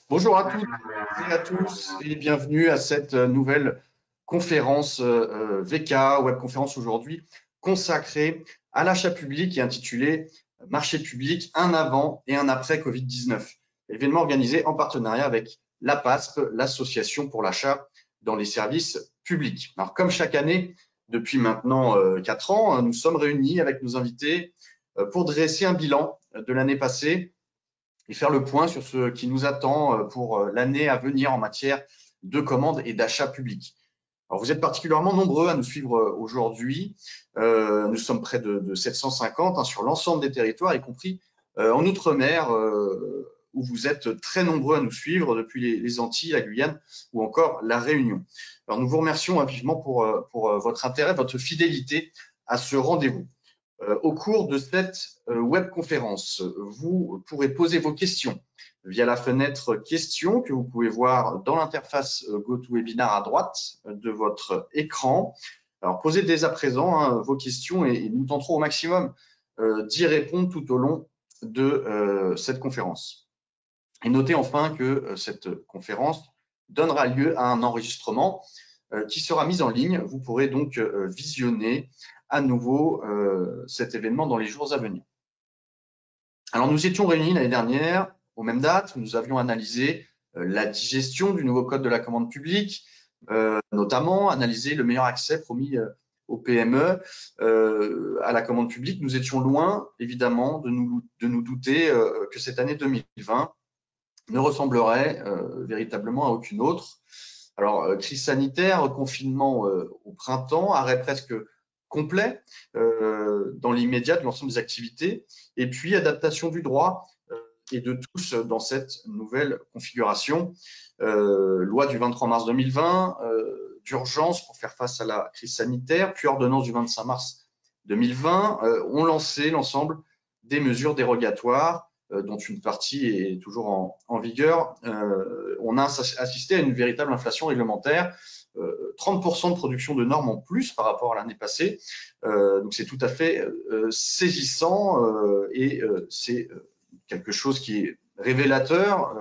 Bonjour à toutes et à tous et bienvenue à cette nouvelle conférence VK, webconférence aujourd'hui consacrée à l'achat public et intitulée Marché public, un avant et un après Covid-19. Événement organisé en partenariat avec l'APASP, l'Association pour l'achat dans les services publics. Alors comme chaque année, depuis maintenant 4 ans, nous sommes réunis avec nos invités pour dresser un bilan de l'année passée et faire le point sur ce qui nous attend pour l'année à venir en matière de commandes et d'achat public. Alors, vous êtes particulièrement nombreux à nous suivre aujourd'hui. Nous sommes près de 750 sur l'ensemble des territoires, y compris en Outre-mer, où vous êtes très nombreux à nous suivre depuis les Antilles, la Guyane ou encore la Réunion. Alors, nous vous remercions vivement pour votre intérêt, votre fidélité à ce rendez-vous. Au cours de cette webconférence, vous pourrez poser vos questions via la fenêtre questions que vous pouvez voir dans l'interface GoToWebinar à droite de votre écran. Alors, posez dès à présent vos questions et nous tenterons au maximum d'y répondre tout au long de cette conférence. Et notez enfin que cette conférence donnera lieu à un enregistrement qui sera mis en ligne. Vous pourrez donc visionner à nouveau cet événement dans les jours à venir. Alors, nous étions réunis l'année dernière aux mêmes dates. Nous avions analysé la digestion du nouveau code de la commande publique, notamment analysé le meilleur accès promis aux PME à la commande publique. Nous étions loin, évidemment, de nous douter que cette année 2020 ne ressemblerait véritablement à aucune autre. Alors, crise sanitaire, confinement au printemps, arrêt presque complet dans l'immédiat de l'ensemble des activités, et puis adaptation du droit et de tous dans cette nouvelle configuration. Loi du 23 mars 2020, d'urgence pour faire face à la crise sanitaire, puis ordonnance du 25 mars 2020, ont lancé l'ensemble des mesures dérogatoires dont une partie est toujours en vigueur. On a assisté à une véritable inflation réglementaire, 30% de production de normes en plus par rapport à l'année passée. Donc c'est tout à fait saisissant et c'est quelque chose qui est révélateur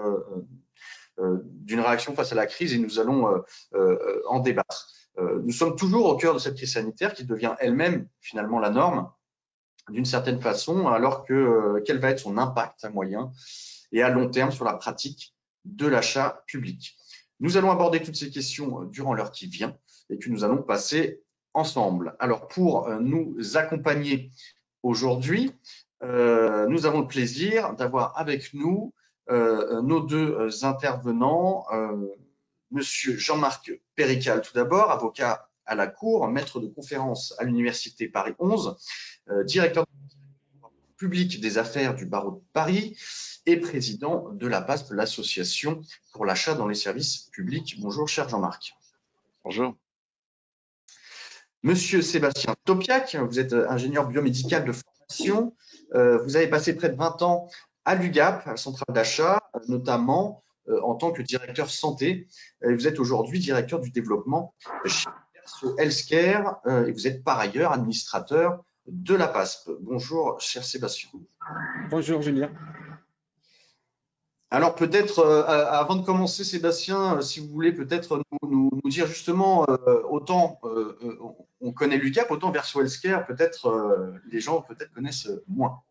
d'une réaction face à la crise et nous allons en débattre. Nous sommes toujours au cœur de cette crise sanitaire qui devient elle-même finalement la norme d'une certaine façon, alors que quel va être son impact à moyen et à long terme sur la pratique de l'achat public. Nous allons aborder toutes ces questions durant l'heure qui vient et que nous allons passer ensemble. Alors, pour nous accompagner aujourd'hui, nous avons le plaisir d'avoir avec nous nos deux intervenants, Monsieur Jean-Marc Pérical, tout d'abord, avocat à la Cour, maître de conférence à l'Université Paris 11, directeur public des affaires du barreau de Paris et président de l'APASP, l'Association pour l'achat dans les services publics. Bonjour, cher Jean-Marc. Bonjour. Monsieur Sébastien Topiac, vous êtes ingénieur biomédical de formation. Vous avez passé près de 20 ans à l'UGAP, à la centrale d'achat, notamment en tant que directeur santé. Et vous êtes aujourd'hui directeur du développement chez Verso Healthcare et vous êtes par ailleurs administrateur de la PASP. Bonjour, cher Sébastien. Bonjour, Julien. Alors peut-être, avant de commencer, Sébastien, si vous voulez peut-être nous dire justement, autant on connaît l'UGAP, autant Verso Healthcare, peut-être les gens connaissent moins.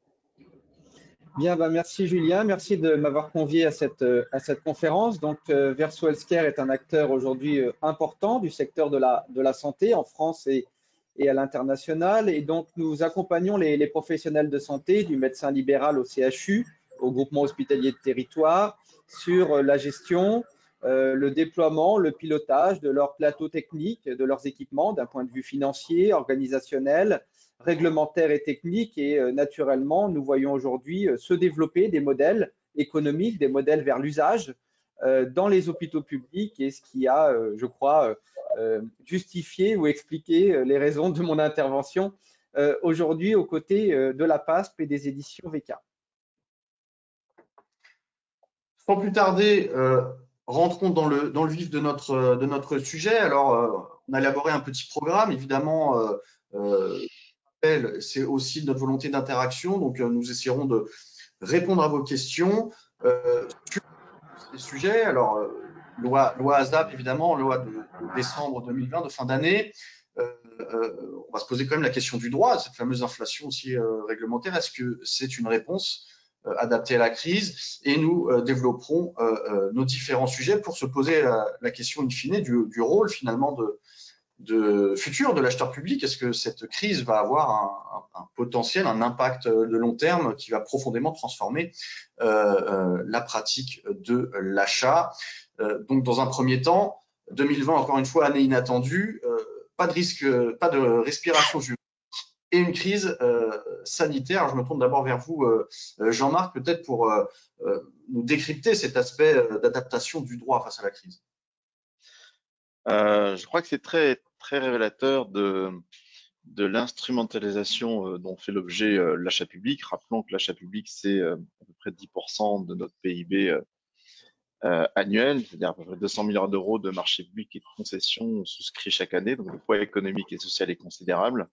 Bien, merci Julien, merci de m'avoir convié à cette conférence. Donc, Verso Healthcare est un acteur aujourd'hui important du secteur de la santé en France et à l'international. Et donc, nous accompagnons les professionnels de santé, du médecin libéral au CHU, au groupement hospitalier de territoire, sur la gestion, le déploiement, le pilotage de leurs plateaux techniques, de leurs équipements d'un point de vue financier, organisationnel, réglementaire et technique. Et naturellement, nous voyons aujourd'hui se développer des modèles économiques, des modèles vers l'usage dans les hôpitaux publics, et ce qui a, je crois, justifié ou expliqué les raisons de mon intervention aujourd'hui aux côtés de la PASP et des éditions VK. Sans plus tarder, rentrons dans le vif de notre sujet. Alors, on a élaboré un petit programme, évidemment, c'est aussi notre volonté d'interaction, donc nous essaierons répondre à vos questions sur ces sujets. Alors, loi ASAP, évidemment, loi de décembre 2020, de fin d'année. On va se poser quand même la question du droit, cette fameuse inflation aussi réglementaire. Est-ce que c'est une réponse adaptée à la crise? Et nous développerons nos différents sujets pour se poser la question in fine du rôle finalement futur de l'acheteur public. Est-ce que cette crise va avoir un potentiel, un impact de long terme qui va profondément transformer la pratique de l'achat? Donc, dans un premier temps, 2020, encore une fois, année inattendue, pas de risque, pas de respiration juridique et une crise sanitaire. Alors, je me tourne d'abord vers vous, Jean-Marc, peut-être pour nous décrypter cet aspect d'adaptation du droit face à la crise. Je crois que c'est très, très révélateur de l'instrumentalisation dont fait l'objet l'achat public. Rappelons que l'achat public, c'est à peu près 10% de notre PIB annuel, c'est-à-dire à peu près 200 milliards d'euros de marché public et de concessions souscrits chaque année. Donc le poids économique et social est considérable.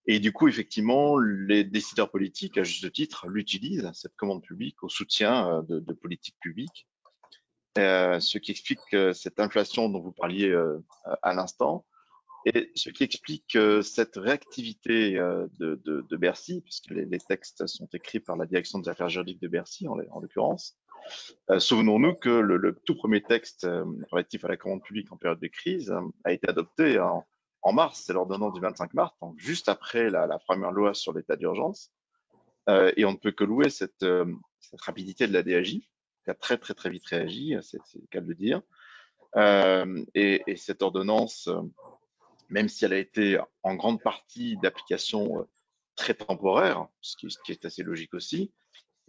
Et du coup, effectivement, les décideurs politiques, à juste titre, l'utilisent, cette commande publique, au soutien de politiques publiques. Ce qui explique cette inflation dont vous parliez à l'instant, et ce qui explique cette réactivité de Bercy, puisque les textes sont écrits par la direction des affaires juridiques de Bercy, en l'occurrence. Souvenons-nous que le tout premier texte relatif à la commande publique en période de crise a été adopté en mars, c'est l'ordonnance du 25 mars, donc juste après la première loi sur l'état d'urgence. Et on ne peut que louer cette rapidité de la DAJ, qui a très très très vite réagi, c'est le cas de le dire. Et cette ordonnance, même si elle a été en grande partie d'application très temporaire, ce qui est assez logique aussi,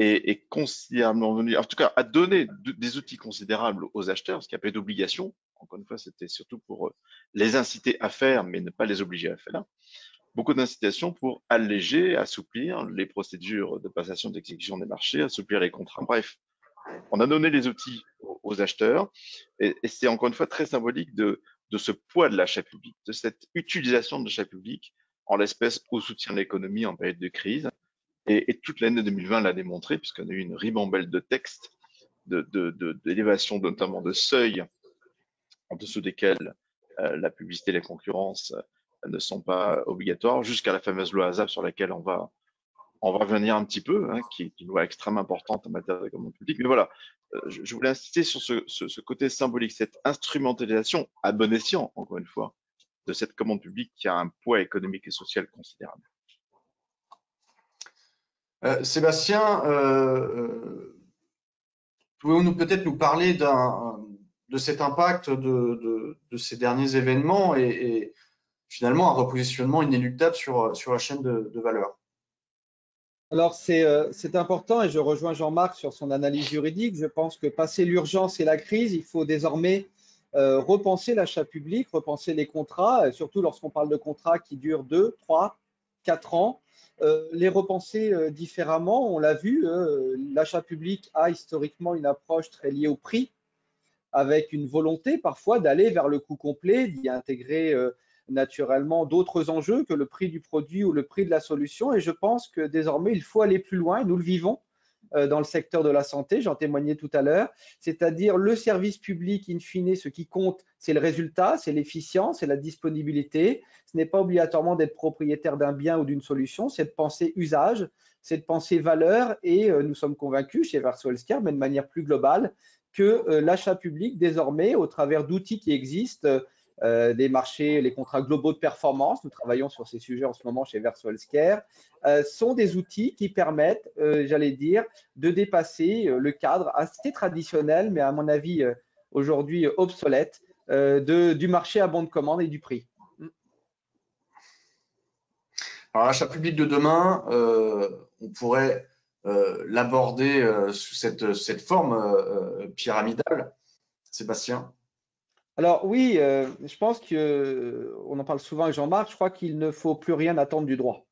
est considérablement venu, en tout cas, a donné des outils considérables aux acheteurs, ce qui n'a pas d'obligation. Encore une fois, c'était surtout pour les inciter à faire, mais ne pas les obliger à faire. Beaucoup d'incitations pour alléger, assouplir les procédures de passation d'exécution des marchés, assouplir les contrats. Bref, on a donné les outils aux acheteurs et c'est encore une fois très symbolique de ce poids de l'achat public, de cette utilisation de l'achat public en l'espèce au soutien de l'économie en période de crise. Et toute l'année 2020 l'a démontré, puisqu'on a eu une ribambelle de textes, d'élévation notamment de seuils en dessous desquels la publicité et la concurrence ne sont pas obligatoires, jusqu'à la fameuse loi ASAP sur laquelle on va revenir un petit peu, hein, qui est une loi extrêmement importante en matière de commande publique. Mais voilà, je voulais insister sur ce côté symbolique, cette instrumentalisation à bon escient, encore une fois, de cette commande publique qui a un poids économique et social considérable. Sébastien, pouvez-vous peut-être nous parler de cet impact de ces derniers événements et finalement un repositionnement inéluctable sur la chaîne de valeur? Alors, c'est important et je rejoins Jean-Marc sur son analyse juridique. Je pense que passé l'urgence et la crise, il faut désormais repenser l'achat public, repenser les contrats, surtout lorsqu'on parle de contrats qui durent 2, 3, 4 ans, les repenser différemment. On l'a vu, l'achat public a historiquement une approche très liée au prix, avec une volonté parfois d'aller vers le coût complet, d'y intégrer naturellement d'autres enjeux que le prix du produit ou le prix de la solution. Et je pense que désormais, il faut aller plus loin, et nous le vivons dans le secteur de la santé, j'en témoignais tout à l'heure, c'est-à-dire le service public, in fine, ce qui compte, c'est le résultat, c'est l'efficience, c'est la disponibilité. Ce n'est pas obligatoirement d'être propriétaire d'un bien ou d'une solution, c'est de penser usage, c'est de penser valeur, et nous sommes convaincus chez Verso Healthcare, mais de manière plus globale, que l'achat public, désormais, au travers d'outils qui existent, des marchés, les contrats globaux de performance, nous travaillons sur ces sujets en ce moment chez Verso Healthcare, sont des outils qui permettent, j'allais dire, de dépasser le cadre assez traditionnel, mais à mon avis aujourd'hui obsolète, du marché à bon de commande et du prix. Alors, l'achat public de demain, on pourrait l'aborder sous cette forme pyramidale. Sébastien? Alors oui, je pense qu'on en parle souvent avec Jean-Marc, je crois qu'il ne faut plus rien attendre du droit.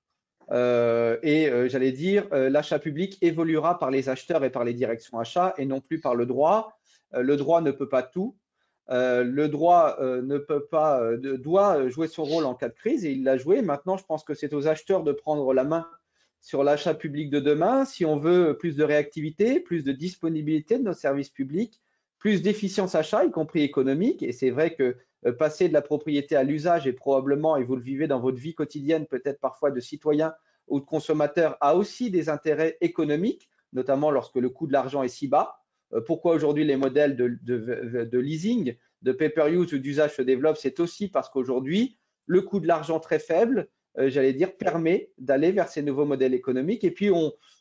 J'allais dire, l'achat public évoluera par les acheteurs et par les directions achats et non plus par le droit. Le droit ne peut pas tout. Le droit ne peut pas, doit jouer son rôle en cas de crise et il l'a joué. Maintenant, je pense que c'est aux acheteurs de prendre la main sur l'achat public de demain, si on veut plus de réactivité, plus de disponibilité de nos services publics, plus d'efficience achat, y compris économique. Et c'est vrai que passer de la propriété à l'usage est probablement, et vous le vivez dans votre vie quotidienne, peut-être parfois de citoyen ou de consommateur, a aussi des intérêts économiques, notamment lorsque le coût de l'argent est si bas. Pourquoi aujourd'hui les modèles de leasing, de pay-per-use ou d'usage se développent? C'est aussi parce qu'aujourd'hui, le coût de l'argent très faible, j'allais dire, permet d'aller vers ces nouveaux modèles économiques. Et puis,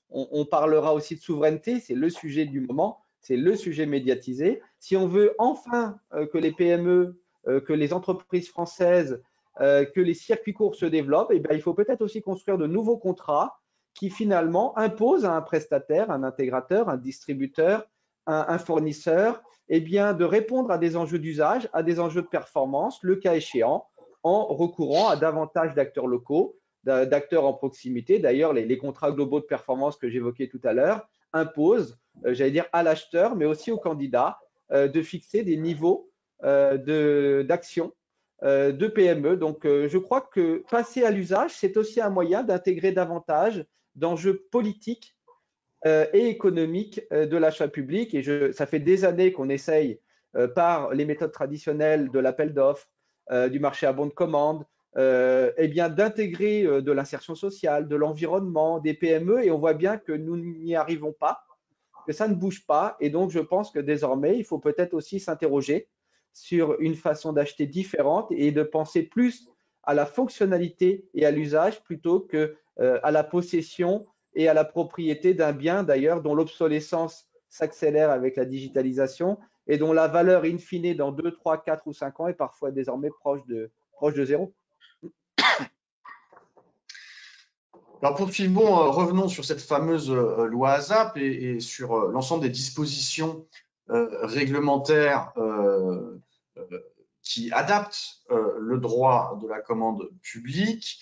on parlera aussi de souveraineté, c'est le sujet du moment, c'est le sujet médiatisé. Si on veut enfin que les PME, que les entreprises françaises, que les circuits courts se développent, eh bien, il faut peut-être aussi construire de nouveaux contrats qui finalement imposent à un prestataire, un intégrateur, un distributeur, un fournisseur, eh bien, de répondre à des enjeux d'usage, à des enjeux de performance, le cas échéant, en recourant à davantage d'acteurs locaux, d'acteurs en proximité. D'ailleurs, les contrats globaux de performance que j'évoquais tout à l'heure imposent, j'allais dire, à l'acheteur, mais aussi au candidat, de fixer des niveaux d'action de PME. Donc, je crois que passer à l'usage, c'est aussi un moyen d'intégrer davantage d'enjeux politiques et économiques de l'achat public. Et ça fait des années qu'on essaye, par les méthodes traditionnelles de l'appel d'offres, du marché à bon de commande, eh bien d'intégrer de l'insertion sociale, de l'environnement, des PME, et on voit bien que nous n'y arrivons pas, que ça ne bouge pas. Et donc, je pense que désormais, il faut peut-être aussi s'interroger sur une façon d'acheter différente et de penser plus à la fonctionnalité et à l'usage plutôt que à la possession et à la propriété d'un bien, d'ailleurs, dont l'obsolescence s'accélère avec la digitalisation et dont la valeur in fine dans 2, 3, 4 ou 5 ans est parfois désormais proche de zéro. Alors poursuivons, revenons sur cette fameuse loi ASAP et sur l'ensemble des dispositions réglementaires qui adaptent le droit de la commande publique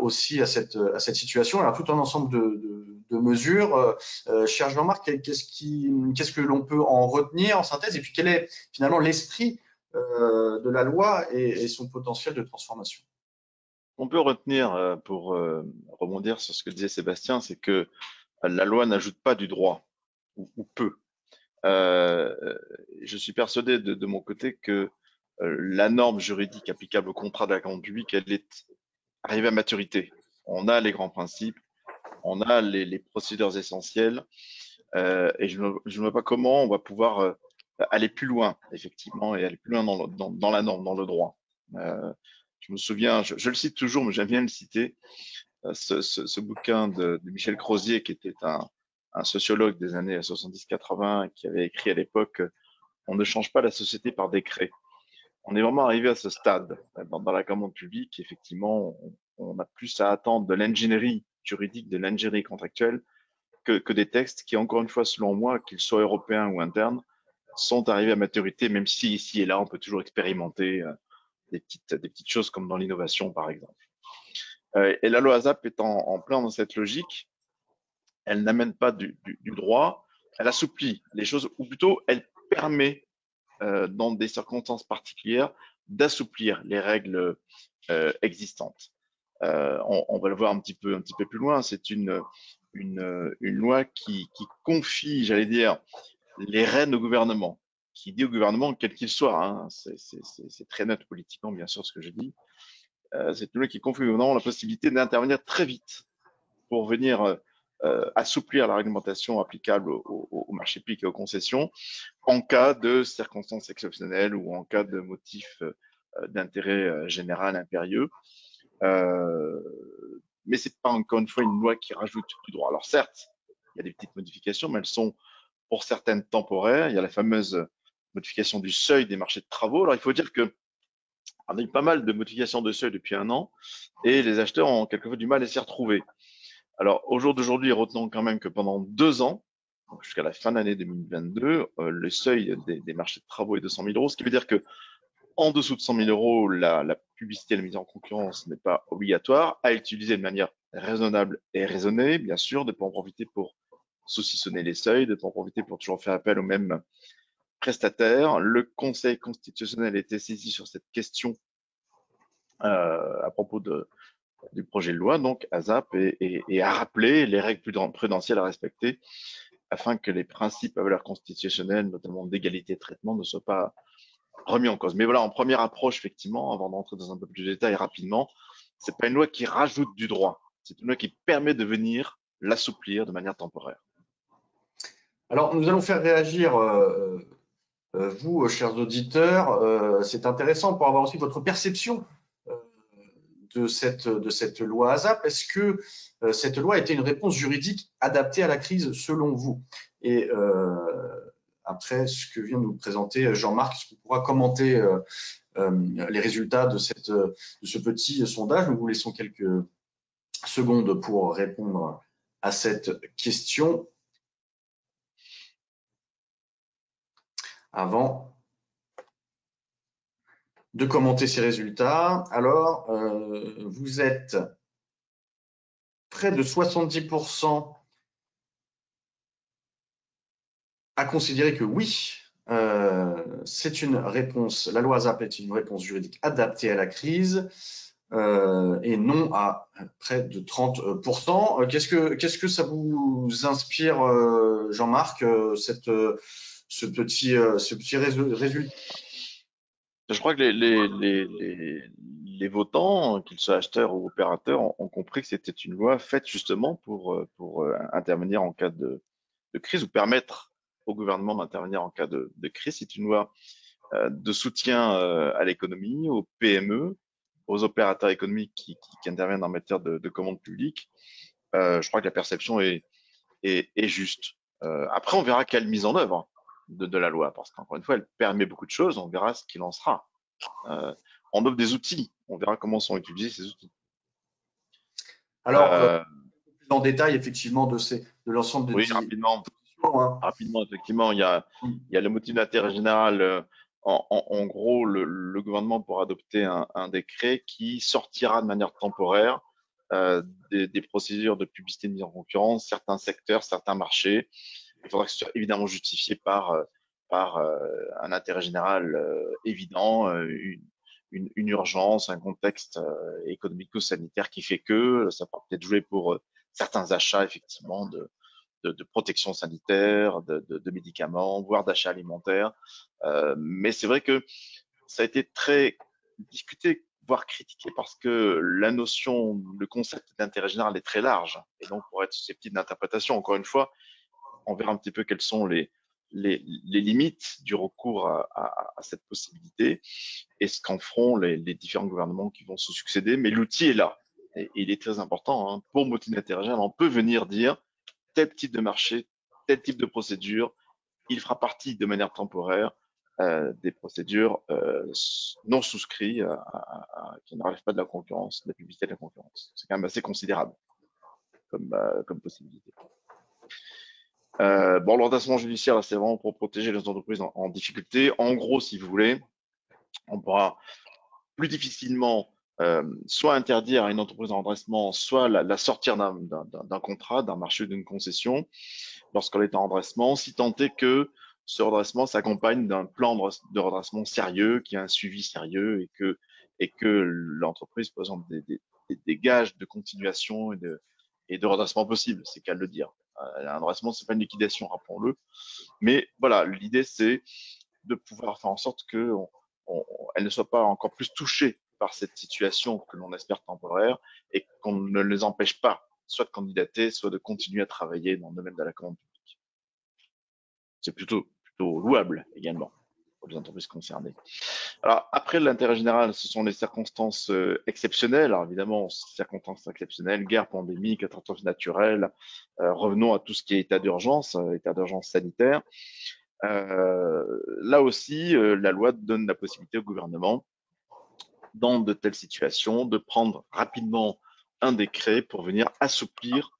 aussi à cette situation. Alors tout un ensemble de mesures. Cher Jean-Marc, qu'est-ce que l'on peut en retenir en synthèse, et puis quel est finalement l'esprit de la loi et son potentiel de transformation? On peut retenir, pour rebondir sur ce que disait Sébastien, c'est que la loi n'ajoute pas du droit, ou peu. Je suis persuadé de mon côté que la norme juridique applicable au contrat de la commande publique, elle est arrivée à maturité. On a les grands principes, on a les procédures essentielles, et je ne vois pas comment on va pouvoir aller plus loin, effectivement, et aller plus loin dans la norme, dans le droit. Je me souviens, je le cite toujours, mais j'aime bien le citer, ce bouquin de Michel Crozier, qui était un sociologue des années 70-80, qui avait écrit à l'époque On ne change pas la société par décret. On est vraiment arrivé à ce stade dans la commande publique. Effectivement, on a plus à attendre de l'ingénierie juridique, de l'ingénierie contractuelle, que des textes qui, encore une fois, selon moi, qu'ils soient européens ou internes, sont arrivés à maturité, même si ici et là, on peut toujours expérimenter des petites choses comme dans l'innovation, par exemple. Et la loi ASAP est en plein dans cette logique. Elle n'amène pas du droit, elle assouplit les choses, ou plutôt elle permet, dans des circonstances particulières, d'assouplir les règles existantes. On va le voir un petit peu plus loin. C'est une loi qui confie, j'allais dire, les rênes au gouvernement, qui dit au gouvernement, quel qu'il soit, hein, c'est très net politiquement, bien sûr, ce que je dis, c'est une loi qui confie au gouvernement la possibilité d'intervenir très vite pour venir assouplir la réglementation applicable au marché public et aux concessions en cas de circonstances exceptionnelles ou en cas de motifs d'intérêt général impérieux. Mais c'est pas encore une fois une loi qui rajoute du droit. Alors certes, il y a des petites modifications, mais elles sont pour certaines temporaires. Il y a la fameuse modification du seuil des marchés de travaux. Alors il faut dire que on a eu pas mal de modifications de seuil depuis un an et les acheteurs ont quelquefois du mal à s'y retrouver. Alors au jour d'aujourd'hui, retenons quand même que pendant 2 ans, jusqu'à la fin de l'année 2022, le seuil des marchés de travaux est de 100 000 euros, ce qui veut dire que en dessous de 100 000 euros, la publicité et la mise en concurrence n'est pas obligatoire, à utiliser de manière raisonnable et raisonnée, bien sûr, de ne pas en profiter pour saucissonner les seuils, de ne pas en profiter pour toujours faire appel aux mêmes prestataires. Le Conseil constitutionnel a été saisi sur cette question à propos du projet de loi, donc ASAP, et à rappeler les règles prudentielles à respecter afin que les principes à valeur constitutionnelle, notamment d'égalité de traitement, ne soient pas remis en cause. Mais voilà, en première approche, effectivement, avant d'entrer dans un peu plus de détails rapidement, c'est pas une loi qui rajoute du droit, c'est une loi qui permet de venir l'assouplir de manière temporaire. Alors, nous allons faire réagir vous, chers auditeurs. C'est intéressant pour avoir aussi votre perception euh, de cette loi ASAP. Est-ce que cette loi a été une réponse juridique adaptée à la crise selon vous? Et après ce que vient de nous présenter Jean-Marc, est-ce qu'on pourra commenter les résultats de ce petit sondage? Nous vous laissons quelques secondes pour répondre à cette question avant de commenter ces résultats. Alors, vous êtes près de 70% à considérer que oui, c'est une réponse, la loi ASAP est une réponse juridique adaptée à la crise, et non à près de 30%. Qu'est-ce que ça vous inspire, Jean-Marc, ce petit résultat? Je crois que les votants, qu'ils soient acheteurs ou opérateurs, ont compris que c'était une loi faite justement pour intervenir en cas de crise ou permettre au gouvernement d'intervenir en cas de crise. C'est une loi de soutien à l'économie, aux PME, aux opérateurs économiques qui interviennent en matière de commande publique. Je crois que la perception est juste. Après, on verra quelle mise en œuvre de la loi, parce qu'encore une fois, elle permet beaucoup de choses, on verra ce qu'il en sera. On offre des outils, on verra comment sont utilisés ces outils. Alors, Euh, plus en détail, effectivement, de l'ensemble des oui, rapidement, dispositions, hein. rapidement, effectivement, il y a le motif d'intérêt général. En gros, le gouvernement pourra adopter un décret qui sortira de manière temporaire euh, des procédures de publicité de mise en concurrence, certains secteurs, certains marchés. Il faudra que ce soit évidemment justifié par un intérêt général évident, une urgence, un contexte économico-sanitaire qui fait que ça pourra peut-être jouer pour certains achats, effectivement, de protection sanitaire, de médicaments, voire d'achats alimentaires. Mais c'est vrai que ça a été très discuté, voire critiqué, parce que la notion, le concept d'intérêt général est très large, et donc pour être susceptible d'interprétation, encore une fois, on verra un petit peu quelles sont les limites du recours à cette possibilité et ce qu'en feront les différents gouvernements qui vont se succéder. Mais l'outil est là, et il est très important. Hein. Pour motif d'intérêt général, on peut venir dire tel type de marché, tel type de procédure, il fera partie de manière temporaire des procédures non souscrites qui ne relèvent pas de la concurrence, de la publicité de la concurrence. C'est quand même assez considérable comme possibilité. Bon, l'ordonnancement judiciaire, là, c'est vraiment pour protéger les entreprises en difficulté. En gros, si vous voulez, on pourra plus difficilement soit interdire à une entreprise en redressement, soit la sortir d'un contrat, d'un marché ou d'une concession lorsqu'elle est en redressement, si tant est que ce redressement s'accompagne d'un plan de redressement sérieux, qui a un suivi sérieux et que l'entreprise présente des gages de continuation et de redressement possible, c'est qu'à le dire. Un redressement, c'est pas une liquidation, rappelons-le. Mais voilà, l'idée, c'est de pouvoir faire en sorte qu'elle ne soit pas encore plus touchée par cette situation que l'on espère temporaire et qu'on ne les empêche pas soit de candidater, soit de continuer à travailler dans le domaine de la commande publique. C'est plutôt louable également pour les entreprises concernées. Alors après l'intérêt général, ce sont les circonstances exceptionnelles. Alors évidemment, circonstances exceptionnelles, guerre, pandémie, catastrophe naturelle. Revenons à tout ce qui est état d'urgence sanitaire. Là aussi, la loi donne la possibilité au gouvernement, dans de telles situations, de prendre rapidement un décret pour venir assouplir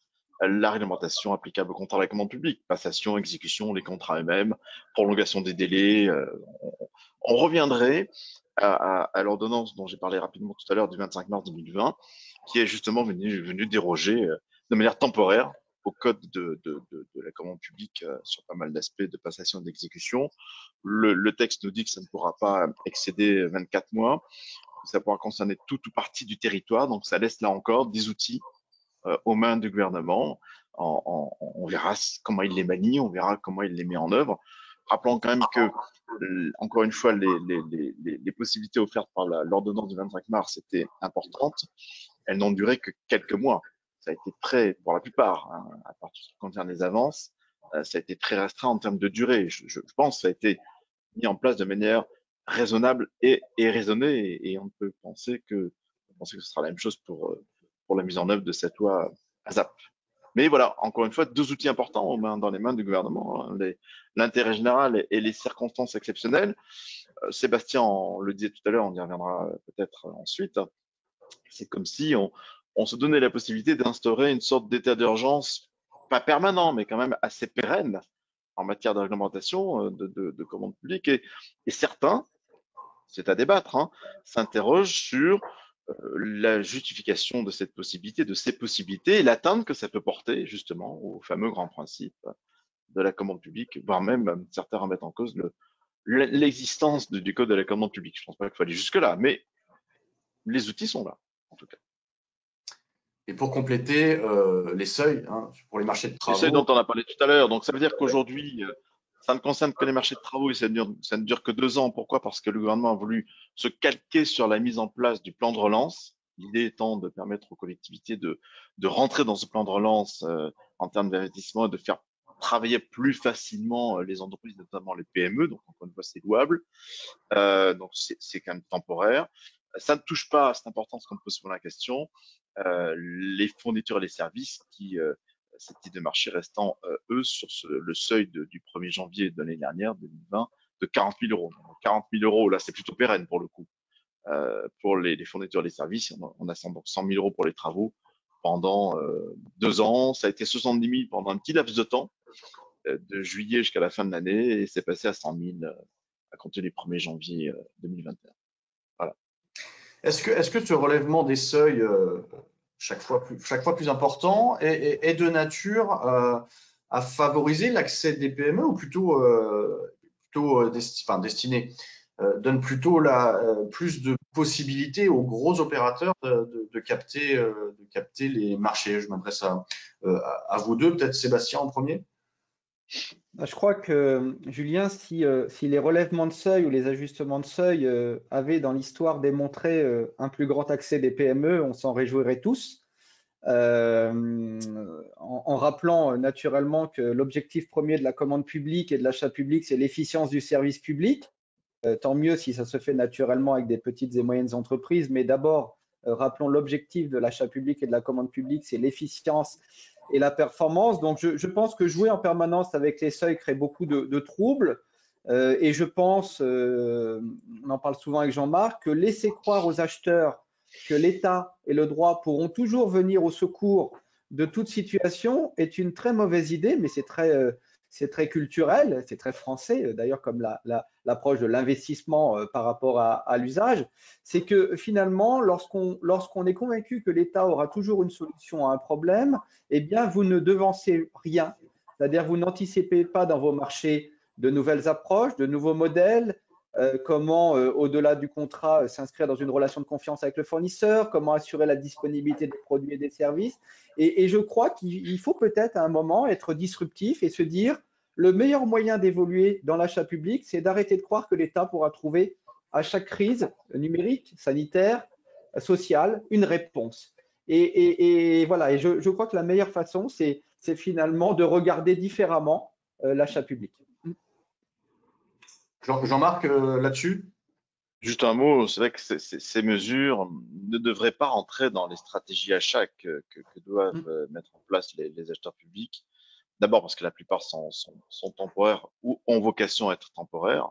la réglementation applicable au contrat de la commande publique, passation, exécution, les contrats eux-mêmes, prolongation des délais. On reviendrait à l'ordonnance dont j'ai parlé rapidement tout à l'heure du 25 mars 2020, qui est justement venu déroger de manière temporaire au code de la commande publique sur pas mal d'aspects de passation et d'exécution. Le texte nous dit que ça ne pourra pas excéder 24 mois. ça pourra concerner tout ou partie du territoire. Donc, ça laisse là encore des outils aux mains du gouvernement. On verra comment il les manie, on verra comment il les met en œuvre. Rappelons quand même que, encore une fois, les possibilités offertes par l'ordonnance du 25 mars étaient importantes. Elles n'ont duré que quelques mois. Ça a été très, pour la plupart, hein, à part tout ce qui concerne les avances, ça a été très restreint en termes de durée. Je pense que ça a été mis en place de manière raisonnable et raisonnée, et on peut penser que ce sera la même chose pour la mise en œuvre de cette loi ASAP. Mais voilà, encore une fois, deux outils importants dans les mains du gouvernement, hein, l'intérêt général et les circonstances exceptionnelles. Sébastien, on le disait tout à l'heure, on y reviendra peut-être ensuite. C'est comme si on se donnait la possibilité d'instaurer une sorte d'état d'urgence, pas permanent, mais quand même assez pérenne en matière de réglementation de commande publique. Et certains, c'est à débattre, hein, s'interrogent sur la justification de cette possibilité, de ces possibilités, et l'atteinte que ça peut porter justement au fameux grand principe de la commande publique, voire même certains remettent en cause l'existence du code de la commande publique. Je ne pense pas qu'il faut aller jusque-là, mais les outils sont là, en tout cas. Et pour compléter, les seuils, hein, pour les marchés de Les seuils travaux. dont on a parlé tout à l'heure, donc ça veut dire qu'aujourd'hui, ça ne concerne que les marchés de travaux et ça ne dure que 2 ans. Pourquoi? Parce que le gouvernement a voulu se calquer sur la mise en place du plan de relance. L'idée étant de permettre aux collectivités de rentrer dans ce plan de relance en termes d'investissement et de faire travailler plus facilement les entreprises, notamment les PME. Donc, encore une fois, c'est louable. Donc, c'est quand même temporaire. Ça ne touche pas, c'est important ce qu'on me pose souvent la question, les fournitures et les services qui, ces types de marchés restant, eux, sur le seuil du 1er janvier de l'année dernière, 2020, de 40 000 euros. Donc, 40 000 euros, là, c'est plutôt pérenne pour le coup. Pour les fournitures et les services, on a donc 100 000 euros pour les travaux pendant 2 ans. Ça a été 70 000 pendant un petit laps de temps, de juillet jusqu'à la fin de l'année, et c'est passé à 100 000 à compter du 1er janvier 2021. Voilà. Est-ce que ce relèvement des seuils, chaque fois plus important, est de nature à favoriser l'accès des PME ou destiné, donne plutôt plus de possibilités aux gros opérateurs de capter les marchés? Je m'adresse à vous deux, peut-être Sébastien en premier. Je crois que, Julien, si les relèvements de seuil ou les ajustements de seuil avaient dans l'histoire démontré un plus grand accès des PME, on s'en réjouirait tous. En rappelant naturellement que l'objectif premier de la commande publique et de l'achat public, c'est l'efficience du service public. Tant mieux si ça se fait naturellement avec des petites et moyennes entreprises, mais d'abord, rappelons l'objectif de l'achat public et de la commande publique, c'est l'efficience et la performance. Donc, je pense que jouer en permanence avec les seuils crée beaucoup de troubles. Et je pense, on en parle souvent avec Jean-Marc, que laisser croire aux acheteurs que l'État et le droit pourront toujours venir au secours de toute situation est une très mauvaise idée, mais c'est très culturel, c'est très français, d'ailleurs, comme l'approche de l'investissement par rapport à l'usage. C'est que finalement, lorsqu'on est convaincu que l'État aura toujours une solution à un problème, eh bien, vous ne devancez rien. C'est-à-dire, vous n'anticipez pas dans vos marchés de nouvelles approches, de nouveaux modèles, comment, au-delà du contrat, s'inscrire dans une relation de confiance avec le fournisseur, comment assurer la disponibilité des produits et des services. Et je crois qu'il faut peut-être à un moment être disruptif et se dire le meilleur moyen d'évoluer dans l'achat public, c'est d'arrêter de croire que l'État pourra trouver à chaque crise numérique, sanitaire, sociale, une réponse. Et voilà, et je crois que la meilleure façon, c'est finalement de regarder différemment l'achat public. Jean-Marc, là-dessus? Juste un mot, c'est vrai que ces mesures ne devraient pas rentrer dans les stratégies achats que doivent mettre en place les acheteurs publics. D'abord parce que la plupart sont temporaires ou ont vocation à être temporaires.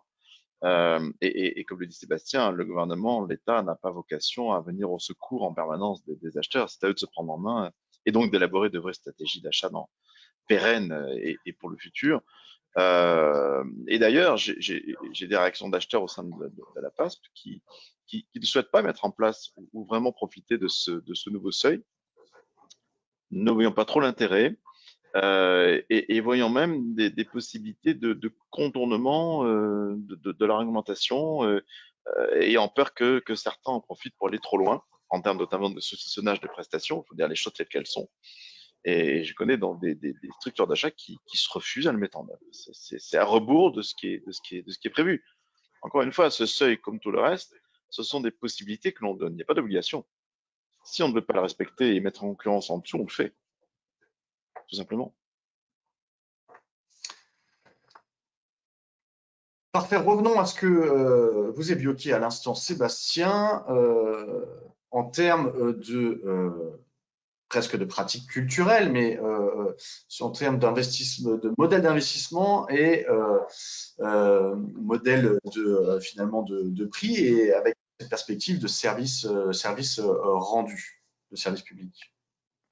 Et comme le dit Sébastien, le gouvernement, l'État n'a pas vocation à venir au secours en permanence des acheteurs. C'est à eux de se prendre en main et donc d'élaborer de vraies stratégies d'achat pérennes et pour le futur. Et d'ailleurs, j'ai des réactions d'acheteurs au sein de la PASP qui ne souhaitent pas mettre en place ou vraiment profiter de ce nouveau seuil, ne voyant pas trop l'intérêt, et voyant même des possibilités de contournement de la réglementation, ayant peur que certains en profitent pour aller trop loin, en termes notamment de saucissonnage de prestations. Il faut dire les choses telles qu'elles sont. Et je connais dans des structures d'achat qui se refusent à le mettre en œuvre. C'est à rebours de ce qui est prévu. Encore une fois, ce seuil, comme tout le reste, ce sont des possibilités que l'on donne. Il n'y a pas d'obligation. Si on ne veut pas le respecter et mettre en concurrence en dessous, on le fait. Tout simplement. Parfait, revenons à ce que vous évoquiez à l'instant, Sébastien, en termes presque de pratiques culturelles, mais en termes d'investissement, de modèle d'investissement et modèle finalement de prix, et avec cette perspective de service rendu, de service public.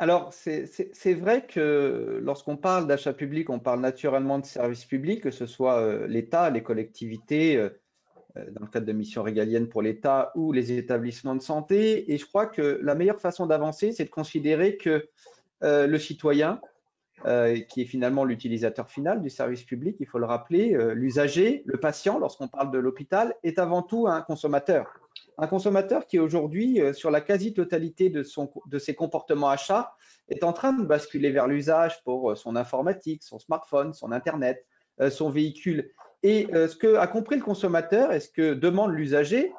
Alors, c'est vrai que lorsqu'on parle d'achat public, on parle naturellement de services publics, que ce soit l'État, les collectivités, dans le cadre de missions régaliennes pour l'État ou les établissements de santé. Et je crois que la meilleure façon d'avancer, c'est de considérer que le citoyen, qui est finalement l'utilisateur final du service public, il faut le rappeler, l'usager, le patient, lorsqu'on parle de l'hôpital, est avant tout un consommateur. Un consommateur qui aujourd'hui, sur la quasi-totalité de ses comportements achats, est en train de basculer vers l'usage pour son informatique, son smartphone, son Internet, son véhicule. Et ce que a compris le consommateur et ce que demande l'usager,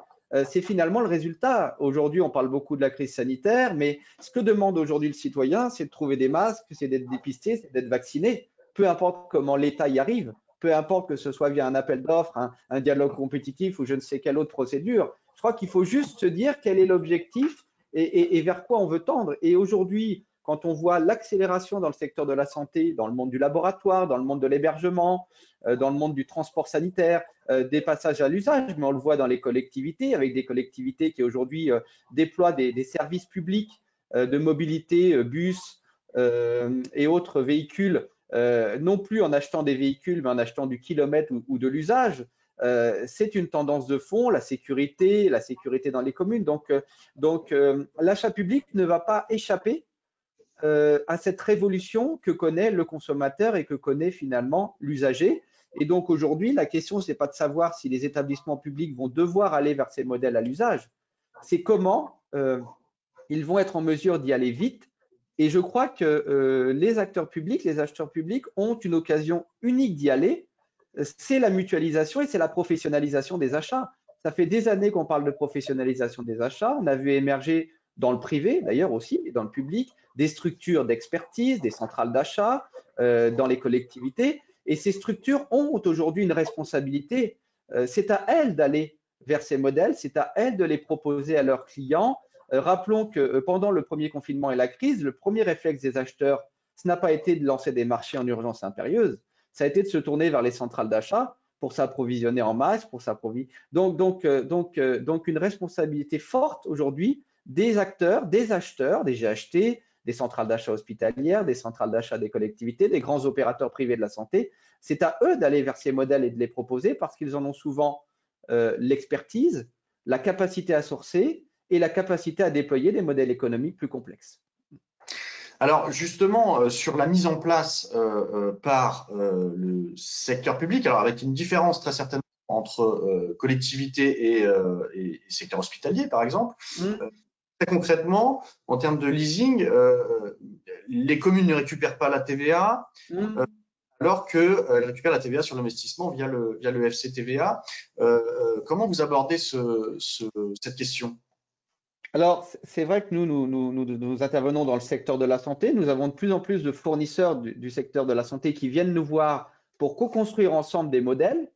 c'est finalement le résultat. Aujourd'hui, on parle beaucoup de la crise sanitaire, mais ce que demande aujourd'hui le citoyen, c'est de trouver des masques, c'est d'être dépisté, c'est d'être vacciné. Peu importe comment l'État y arrive, peu importe que ce soit via un appel d'offres, un dialogue compétitif ou je ne sais quelle autre procédure. Je crois qu'il faut juste se dire quel est l'objectif et vers quoi on veut tendre. Et aujourd'hui, quand on voit l'accélération dans le secteur de la santé, dans le monde du laboratoire, dans le monde de l'hébergement, dans le monde du transport sanitaire, des passages à l'usage, mais on le voit dans les collectivités, avec des collectivités qui aujourd'hui déploient des services publics de mobilité, bus et autres véhicules, non plus en achetant des véhicules, mais en achetant du kilomètre ou de l'usage. C'est une tendance de fond, la sécurité dans les communes. Donc l'achat public ne va pas échapper à cette révolution que connaît le consommateur et que connaît finalement l'usager. Et donc aujourd'hui, la question, ce n'est pas de savoir si les établissements publics vont devoir aller vers ces modèles à l'usage, c'est comment ils vont être en mesure d'y aller vite. Et je crois que les acteurs publics, les acheteurs publics ont une occasion unique d'y aller, c'est la mutualisation et c'est la professionnalisation des achats. Ça fait des années qu'on parle de professionnalisation des achats. On a vu émerger dans le privé d'ailleurs aussi, et dans le public, des structures d'expertise, des centrales d'achat dans les collectivités. Et ces structures ont aujourd'hui une responsabilité. C'est à elles d'aller vers ces modèles, c'est à elles de les proposer à leurs clients. Rappelons que pendant le premier confinement et la crise, le premier réflexe des acheteurs, ce n'a pas été de lancer des marchés en urgence impérieuse, ça a été de se tourner vers les centrales d'achat pour s'approvisionner en masse, pour s'approvisionner. Donc, une responsabilité forte aujourd'hui des acteurs, des acheteurs, des GHT, des centrales d'achat hospitalières, des centrales d'achat des collectivités, des grands opérateurs privés de la santé. C'est à eux d'aller vers ces modèles et de les proposer parce qu'ils en ont souvent l'expertise, la capacité à sourcer et la capacité à déployer des modèles économiques plus complexes. Alors justement, sur la mise en place par le secteur public, alors avec une différence très certainement entre collectivité et secteur hospitalier, par exemple, très concrètement, en termes de leasing, les communes ne récupèrent pas la TVA, alors qu'elles récupèrent la TVA sur l'investissement via le FCTVA. Comment vous abordez cette question ? Alors, c'est vrai que nous intervenons dans le secteur de la santé. Nous avons de plus en plus de fournisseurs du secteur de la santé qui viennent nous voir pour co-construire ensemble des modèles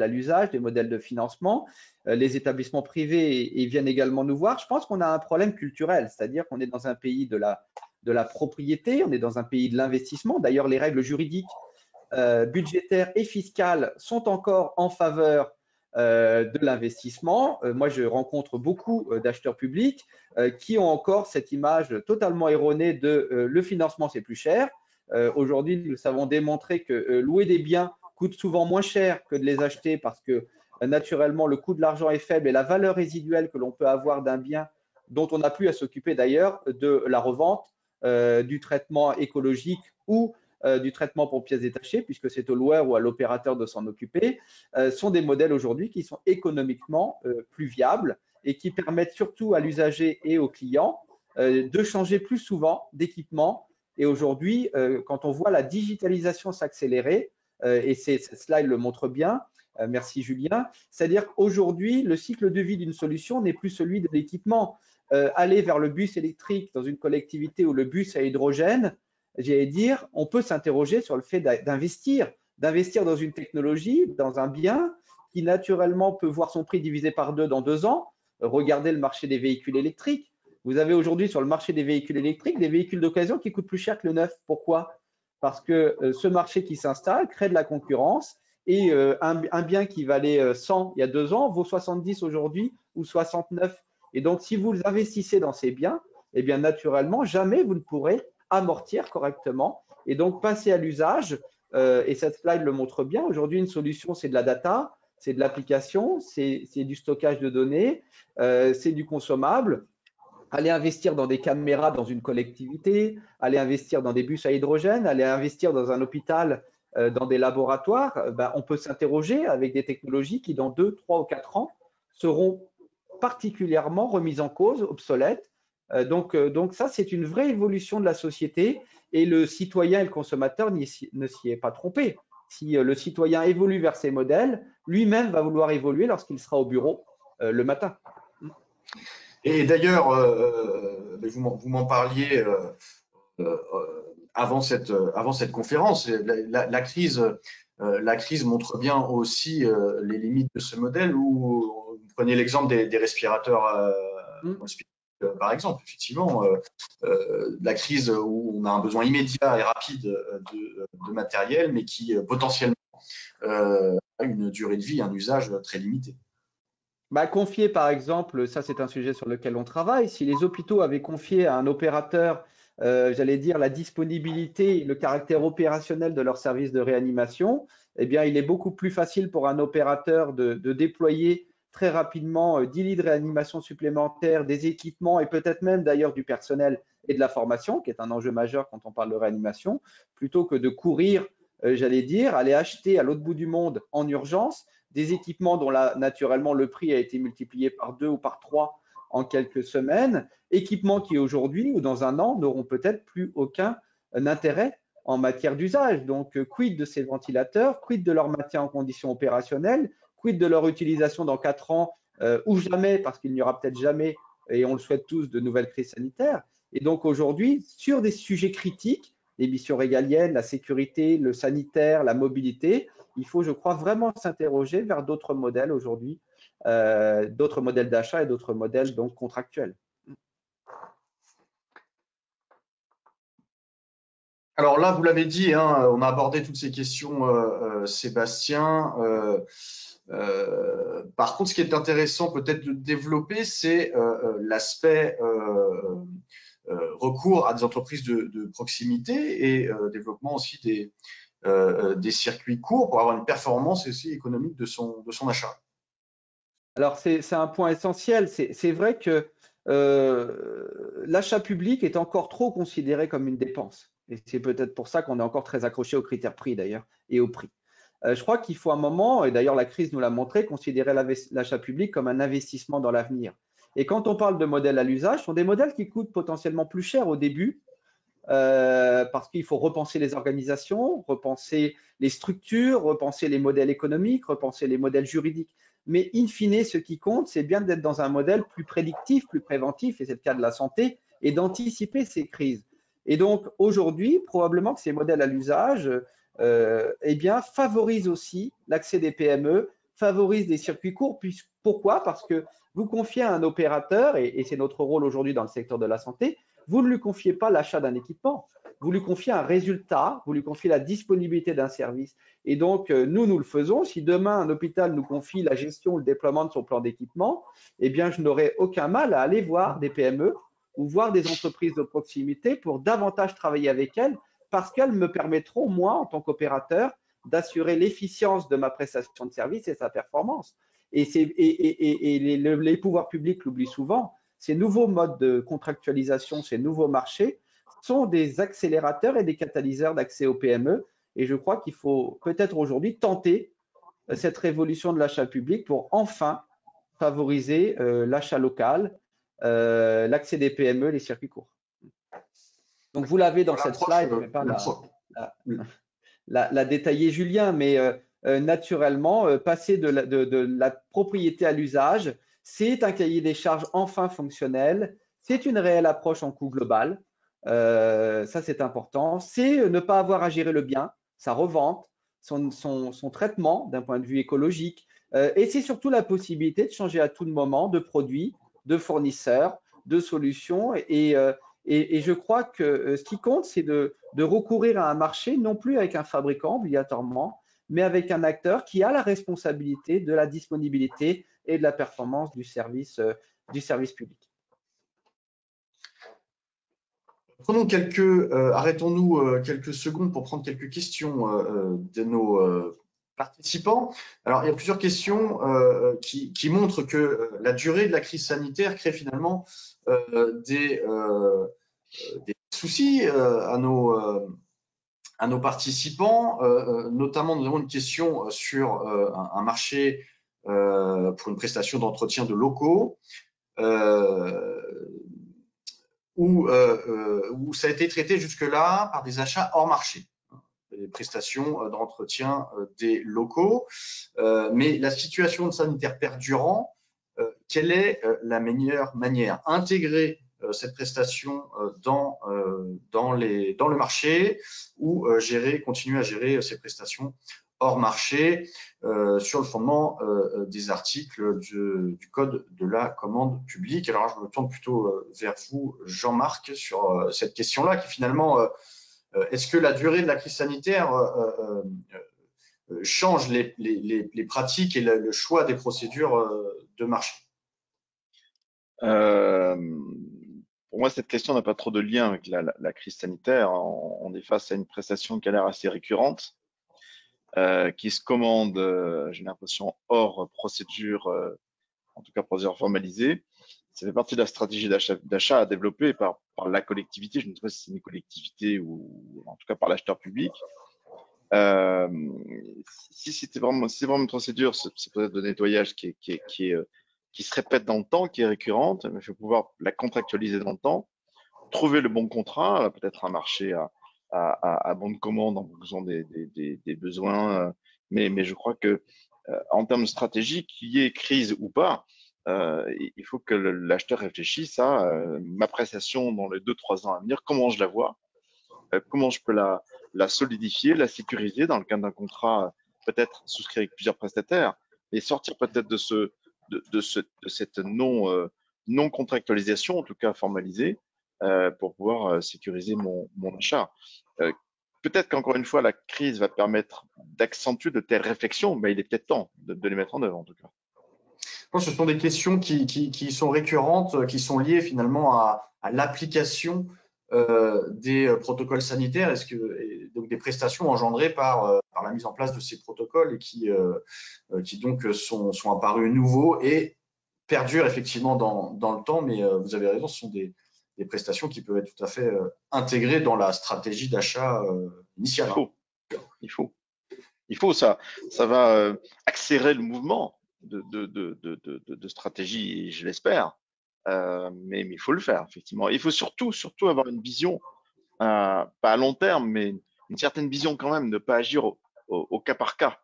à l'usage, des modèles de financement. Les établissements privés viennent également nous voir. Je pense qu'on a un problème culturel, c'est-à-dire qu'on est dans un pays de la propriété, on est dans un pays de l'investissement. D'ailleurs, les règles juridiques, budgétaires et fiscales sont encore en faveur de l'investissement. Moi, je rencontre beaucoup d'acheteurs publics qui ont encore cette image totalement erronée de le financement, c'est plus cher. Aujourd'hui, nous avons démontré que louer des biens coûte souvent moins cher que de les acheter parce que naturellement, le coût de l'argent est faible et la valeur résiduelle que l'on peut avoir d'un bien dont on n'a plus à s'occuper d'ailleurs de la revente, du traitement écologique ou du traitement pour pièces détachées, puisque c'est au loueur ou à l'opérateur de s'en occuper, sont des modèles aujourd'hui qui sont économiquement plus viables et qui permettent surtout à l'usager et au client de changer plus souvent d'équipement. Et aujourd'hui, quand on voit la digitalisation s'accélérer, et cette slide le montre bien, merci Julien, c'est-à-dire qu'aujourd'hui, le cycle de vie d'une solution n'est plus celui de l'équipement. Aller vers le bus électrique dans une collectivité ou le bus à hydrogène, j'allais dire, on peut s'interroger sur le fait d'investir dans une technologie, dans un bien qui naturellement peut voir son prix divisé par 2 dans 2 ans. Regardez le marché des véhicules électriques. Vous avez aujourd'hui sur le marché des véhicules électriques des véhicules d'occasion qui coûtent plus cher que le neuf. Pourquoi? Parce que ce marché qui s'installe crée de la concurrence et un bien qui valait 100 il y a 2 ans vaut 70 aujourd'hui ou 69. Et donc, si vous investissez dans ces biens, eh bien, naturellement, jamais vous ne pourrez amortir correctement et donc passer à l'usage. Et cette slide le montre bien. Aujourd'hui, une solution, c'est de la data, c'est de l'application, c'est du stockage de données, c'est du consommable. Aller investir dans des caméras dans une collectivité, aller investir dans des bus à hydrogène, aller investir dans un hôpital, dans des laboratoires, on peut s'interroger avec des technologies qui, dans 2, 3 ou 4 ans, seront particulièrement remises en cause, obsolètes. Donc ça, c'est une vraie évolution de la société et le citoyen et le consommateur ne s'y est pas trompé. Si le citoyen évolue vers ces modèles, lui-même va vouloir évoluer lorsqu'il sera au bureau le matin. Et d'ailleurs, vous m'en parliez avant cette conférence. La crise montre bien aussi les limites de ce modèle. Où vous prenez l'exemple des respirateurs par exemple. Effectivement, la crise où on a un besoin immédiat et rapide de matériel, mais qui potentiellement a une durée de vie, un usage très limité. Confier, par exemple, ça c'est un sujet sur lequel on travaille, si les hôpitaux avaient confié à un opérateur, j'allais dire, la disponibilité et le caractère opérationnel de leur service de réanimation, eh bien, il est beaucoup plus facile pour un opérateur de déployer très rapidement 10 lits de réanimation supplémentaires, des équipements et peut-être même d'ailleurs du personnel et de la formation, qui est un enjeu majeur quand on parle de réanimation, plutôt que de courir, j'allais dire, aller acheter à l'autre bout du monde en urgence des équipements dont là, naturellement, le prix a été multiplié par 2 ou par 3 en quelques semaines, équipements qui aujourd'hui ou dans un an n'auront peut-être plus aucun intérêt en matière d'usage. Donc, quid de ces ventilateurs, quid de leur maintien en condition opérationnelle, quid de leur utilisation dans 4 ans ou jamais, parce qu'il n'y aura peut-être jamais, et on le souhaite tous, de nouvelles crises sanitaires. Et donc aujourd'hui, sur des sujets critiques, les missions régaliennes, la sécurité, le sanitaire, la mobilité, il faut, je crois, vraiment s'interroger vers d'autres modèles aujourd'hui, d'autres modèles d'achat et d'autres modèles donc contractuels. Alors là, vous l'avez dit, hein, on a abordé toutes ces questions, Sébastien. Par contre, ce qui est intéressant peut-être de développer, c'est l'aspect recours à des entreprises de proximité et développement aussi des circuits courts pour avoir une performance aussi économique de son achat. Alors, c'est un point essentiel. C'est vrai que l'achat public est encore trop considéré comme une dépense. Et c'est peut-être pour ça qu'on est encore très accroché aux critères prix d'ailleurs et au prix. Je crois qu'il faut un moment, et d'ailleurs la crise nous l'a montré, considérer l'achat public comme un investissement dans l'avenir. Et quand on parle de modèles à l'usage, ce sont des modèles qui coûtent potentiellement plus cher au début, parce qu'il faut repenser les organisations, repenser les structures, repenser les modèles économiques, repenser les modèles juridiques. Mais in fine, ce qui compte, c'est bien d'être dans un modèle plus prédictif, plus préventif, et c'est le cas de la santé, et d'anticiper ces crises. Et donc aujourd'hui, probablement que ces modèles à l'usage favorisent aussi l'accès des PME, favorisent des circuits courts. Pourquoi? Parce que vous confiez à un opérateur, et c'est notre rôle aujourd'hui dans le secteur de la santé, vous ne lui confiez pas l'achat d'un équipement, vous lui confiez un résultat, vous lui confiez la disponibilité d'un service. Et donc, nous le faisons. Si demain, un hôpital nous confie la gestion ou le déploiement de son plan d'équipement, eh bien, je n'aurai aucun mal à aller voir des PME ou voir des entreprises de proximité pour davantage travailler avec elles parce qu'elles me permettront, moi, en tant qu'opérateur, d'assurer l'efficience de ma prestation de service et sa performance. Et les pouvoirs publics l'oublient souvent. Ces nouveaux modes de contractualisation, ces nouveaux marchés sont des accélérateurs et des catalyseurs d'accès aux PME. Et je crois qu'il faut peut-être aujourd'hui tenter cette révolution de l'achat public pour enfin favoriser l'achat local, l'accès des PME, les circuits courts. Donc, vous l'avez dans cette slide, je ne vais pas la détailler, Julien, mais naturellement, passer de la propriété à l'usage, c'est un cahier des charges enfin fonctionnel, c'est une réelle approche en coût global, ça c'est important, c'est ne pas avoir à gérer le bien, sa revente, son traitement d'un point de vue écologique, et c'est surtout la possibilité de changer à tout moment de produits, de fournisseurs, de solutions, et je crois que ce qui compte, c'est de recourir à un marché, non plus avec un fabricant obligatoirement, mais avec un acteur qui a la responsabilité de la disponibilité et de la performance du service public. Prenons arrêtons-nous quelques secondes pour prendre quelques questions de nos participants. Alors, il y a plusieurs questions qui montrent que la durée de la crise sanitaire crée finalement des soucis à nos participants. Notamment, nous avons une question sur un marché pour une prestation d'entretien de locaux. Où ça a été traité jusque-là par des achats hors marché, des prestations d'entretien des locaux. Mais la situation sanitaire perdurant, quelle est la meilleure manière? Intégrer cette prestation dans le marché ou continuer à gérer ces prestations hors marché sur le fondement des articles du Code de la commande publique. Alors, je me tourne plutôt vers vous, Jean-Marc, sur cette question-là, qui finalement, est-ce que la durée de la crise sanitaire change les pratiques et le choix des procédures de marché? Pour moi, cette question n'a pas trop de lien avec la crise sanitaire. On est face à une prestation qui a l'air assez récurrente. Qui se commande, j'ai l'impression, hors procédure, en tout cas procédure formalisée. Ça fait partie de la stratégie d'achat à développer par la collectivité. Je ne sais pas si c'est une collectivité ou en tout cas par l'acheteur public. Si c'est vraiment une procédure, c'est peut-être de nettoyage qui se répète dans le temps, qui est récurrente, mais il faut pouvoir la contractualiser dans le temps, trouver le bon contrat, peut-être un marché à bon de commande en fonction des besoins. Mais je crois que en termes stratégiques, qu'il y ait crise ou pas, il faut que l'acheteur réfléchisse à ma prestation dans les 2-3 ans à venir, comment je la vois, comment je peux la solidifier, la sécuriser dans le cadre d'un contrat peut-être souscrit avec plusieurs prestataires et sortir peut-être de cette non contractualisation, en tout cas formalisée, pour pouvoir sécuriser mon achat. Peut-être qu'encore une fois, la crise va permettre d'accentuer de telles réflexions, mais il est peut-être temps de les mettre en œuvre en tout cas. Je pense que ce sont des questions qui sont récurrentes, qui sont liées finalement à l'application des protocoles sanitaires, donc des prestations engendrées par la mise en place de ces protocoles et qui donc sont apparus nouveaux et perdurent effectivement dans le temps. Mais vous avez raison, ce sont des prestations qui peuvent être tout à fait intégrées dans la stratégie d'achat initiale. Il faut ça va accélérer le mouvement de stratégie, je l'espère. Mais il faut le faire, effectivement. Il faut surtout avoir une vision, pas à long terme, mais une certaine vision quand même, ne pas agir au cas par cas.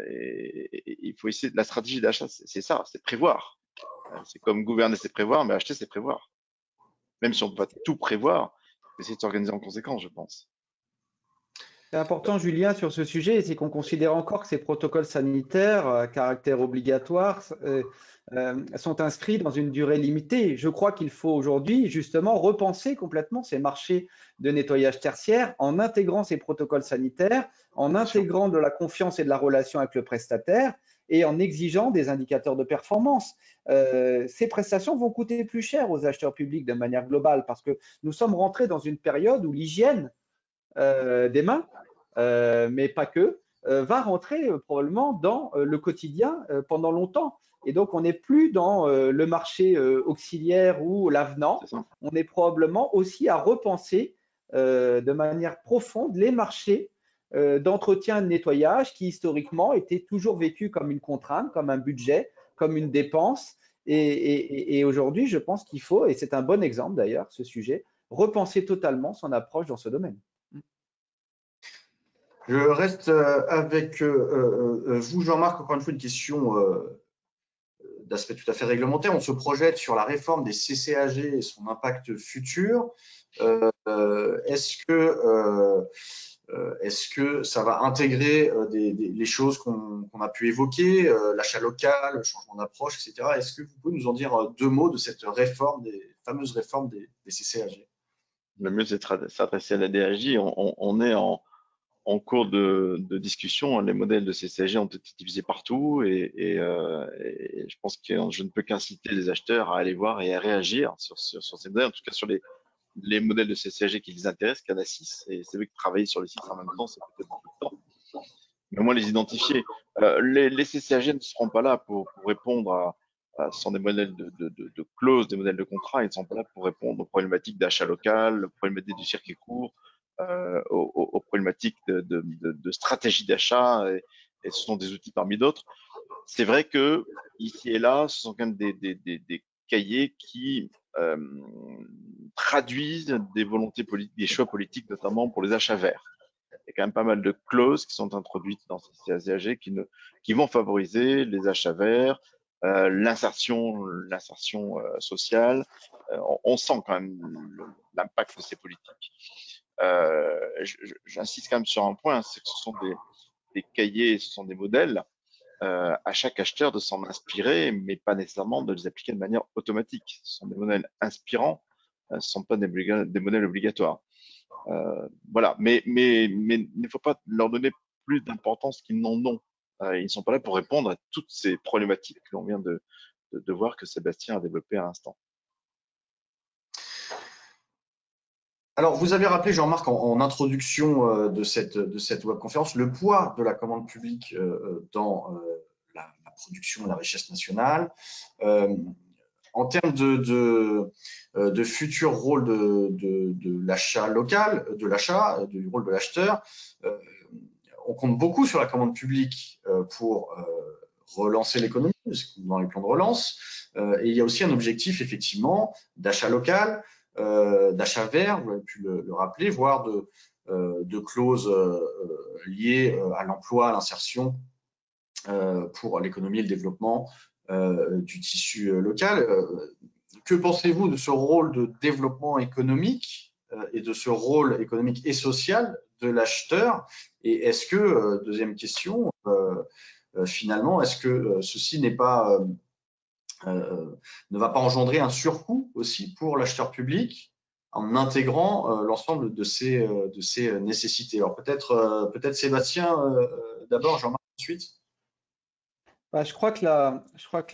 Et il faut essayer, la stratégie d'achat, c'est ça, c'est prévoir. C'est comme gouverner, c'est prévoir, mais acheter, c'est prévoir. Même si on ne peut pas tout prévoir, il faut essayer de s'organiser en conséquence, je pense. C'est important, Julien, sur ce sujet, c'est qu'on considère encore que ces protocoles sanitaires à caractère obligatoire sont inscrits dans une durée limitée. Je crois qu'il faut aujourd'hui justement repenser complètement ces marchés de nettoyage tertiaire en intégrant ces protocoles sanitaires, en intégrant de la confiance et de la relation avec le prestataire et en exigeant des indicateurs de performance. Ces prestations vont coûter plus cher aux acheteurs publics de manière globale parce que nous sommes rentrés dans une période où l'hygiène des mains, mais pas que, va rentrer probablement dans le quotidien pendant longtemps. Et donc, on n'est plus dans le marché auxiliaire ou l'avenant. On est probablement aussi à repenser de manière profonde les marchés d'entretien et de nettoyage qui historiquement étaient toujours vécus comme une contrainte, comme un budget, comme une dépense. Et aujourd'hui, je pense qu'il faut, et c'est un bon exemple d'ailleurs, ce sujet, repenser totalement son approche dans ce domaine. Je reste avec vous, Jean-Marc, encore une fois, une question d'aspect tout à fait réglementaire. On se projette sur la réforme des CCAG et son impact futur. Est-ce que ça va intégrer les choses qu'on a pu évoquer, l'achat local, le changement d'approche, etc. Est-ce que vous pouvez nous en dire deux mots de cette réforme, des fameuses réformes des CCAG? Le mieux, c'est de s'adresser à la DRJ. On est en cours de discussion. Les modèles de CCAG ont été divisés partout et je pense que je ne peux qu'inciter les acheteurs à aller voir et à réagir sur ces modèles, en tout cas sur les modèles de CCAG qui les intéressent, qu'il y en a 6. Et c'est vrai que travailler sur les 6 en même temps, c'est peut-être beaucoup de temps. Mais au moins les identifier. Les CCAG ne seront pas là pour répondre ce sont des modèles de clauses, des modèles de contrat. Ils ne sont pas là pour répondre aux problématiques d'achat local, aux problématiques du circuit court, aux problématiques de stratégie d'achat. Et ce sont des outils parmi d'autres. C'est vrai que ici et là, ce sont quand même des cahiers qui traduisent des volontés politiques, des choix politiques, notamment pour les achats verts. Il y a quand même pas mal de clauses qui sont introduites dans ces CCAG qui vont favoriser les achats verts, l'insertion sociale. On sent quand même l'impact de ces politiques. J'insiste quand même sur un point, c'est que ce sont des cahiers, ce sont des modèles. À chaque acheteur de s'en inspirer, mais pas nécessairement de les appliquer de manière automatique. Ce sont des modèles inspirants, ce ne sont pas des modèles obligatoires. Voilà, mais il ne faut pas leur donner plus d'importance qu'ils n'en ont. Ils ne sont pas là pour répondre à toutes ces problématiques que l'on vient de voir que Sébastien a développées à l'instant. Alors, vous avez rappelé, Jean-Marc, en introduction de cette webconférence, le poids de la commande publique dans la production et la richesse nationale. En termes de futur rôle de l'achat local, du rôle de l'acheteur, on compte beaucoup sur la commande publique pour relancer l'économie dans les plans de relance. Et il y a aussi un objectif, effectivement, d'achat local, d'achat vert, vous avez pu le rappeler, voire de clauses liées à l'emploi, à l'insertion pour l'économie et le développement du tissu local. Que pensez-vous de ce rôle de développement économique et de ce rôle économique et social de l'acheteur? Et est-ce que, deuxième question, finalement, est-ce que ceci n'est pas ne va pas engendrer un surcoût aussi pour l'acheteur public en intégrant l'ensemble de ces nécessités? Alors peut-être Sébastien d'abord, Jean-Marc ensuite. Bah, je crois que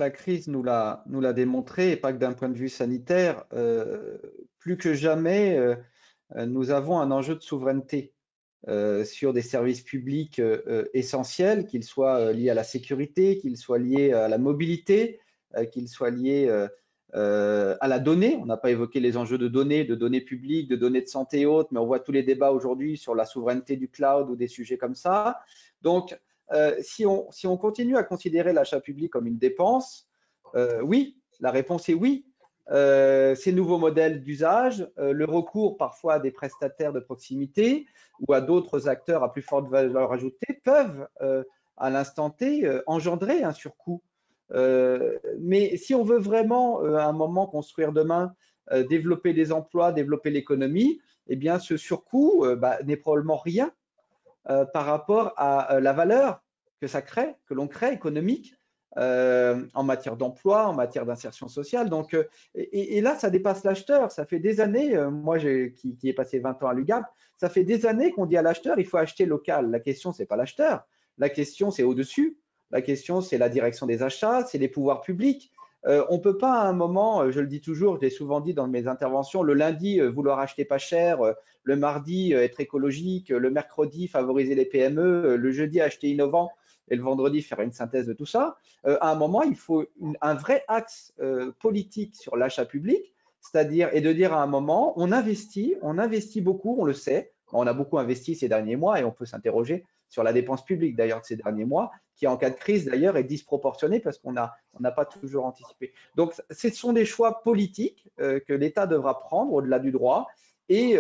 la crise nous l'a démontré, et pas que d'un point de vue sanitaire. Plus que jamais, nous avons un enjeu de souveraineté sur des services publics essentiels, qu'ils soient liés à la sécurité, qu'ils soient liés à la mobilité, qu'ils soient liés à la donnée. On n'a pas évoqué les enjeux de données publiques, de données de santé et autres, mais on voit tous les débats aujourd'hui sur la souveraineté du cloud ou des sujets comme ça. Donc, si on continue à considérer l'achat public comme une dépense, oui, la réponse est oui. Ces nouveaux modèles d'usage, le recours parfois à des prestataires de proximité ou à d'autres acteurs à plus forte valeur ajoutée peuvent, à l'instant T, engendrer un surcoût. Mais si on veut vraiment, à un moment, construire demain, développer des emplois, développer l'économie, eh bien, ce surcoût n'est probablement rien par rapport à la valeur que ça crée, que l'on crée économique en matière d'emploi, en matière d'insertion sociale. Donc, et là, ça dépasse l'acheteur. Ça fait des années, moi qui ai passé 20 ans à l'UGAP, ça fait des années qu'on dit à l'acheteur, il faut acheter local. La question, c'est pas l'acheteur. La question, c'est au-dessus. La question, c'est la direction des achats, c'est les pouvoirs publics. On ne peut pas à un moment, je le dis toujours, je l'ai souvent dit dans mes interventions, le lundi vouloir acheter pas cher, le mardi être écologique, le mercredi favoriser les PME, le jeudi acheter innovant. et le vendredi faire une synthèse de tout ça. À un moment, il faut un vrai axe politique sur l'achat public, c'est-à-dire et de dire à un moment, on investit beaucoup, on le sait. On a beaucoup investi ces derniers mois et on peut s'interroger sur la dépense publique d'ailleurs de ces derniers mois, qui en cas de crise d'ailleurs est disproportionnée parce qu'on n'a pas toujours anticipé. Donc, ce sont des choix politiques que l'État devra prendre au-delà du droit et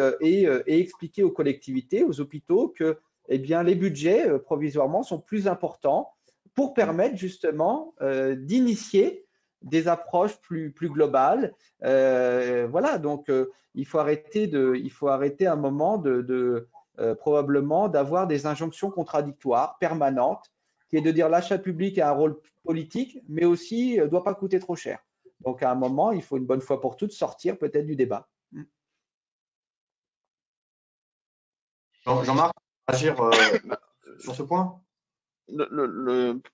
expliquer aux collectivités, aux hôpitaux que eh bien, les budgets provisoirement sont plus importants pour permettre justement d'initier des approches plus globales. Voilà, donc il faut arrêter un moment probablement d'avoir des injonctions contradictoires permanentes, qui est de dire l'achat public a un rôle politique, mais aussi ne doit pas coûter trop cher. Donc à un moment, il faut une bonne fois pour toutes sortir peut-être du débat. Jean-Marc, agir sur ce point?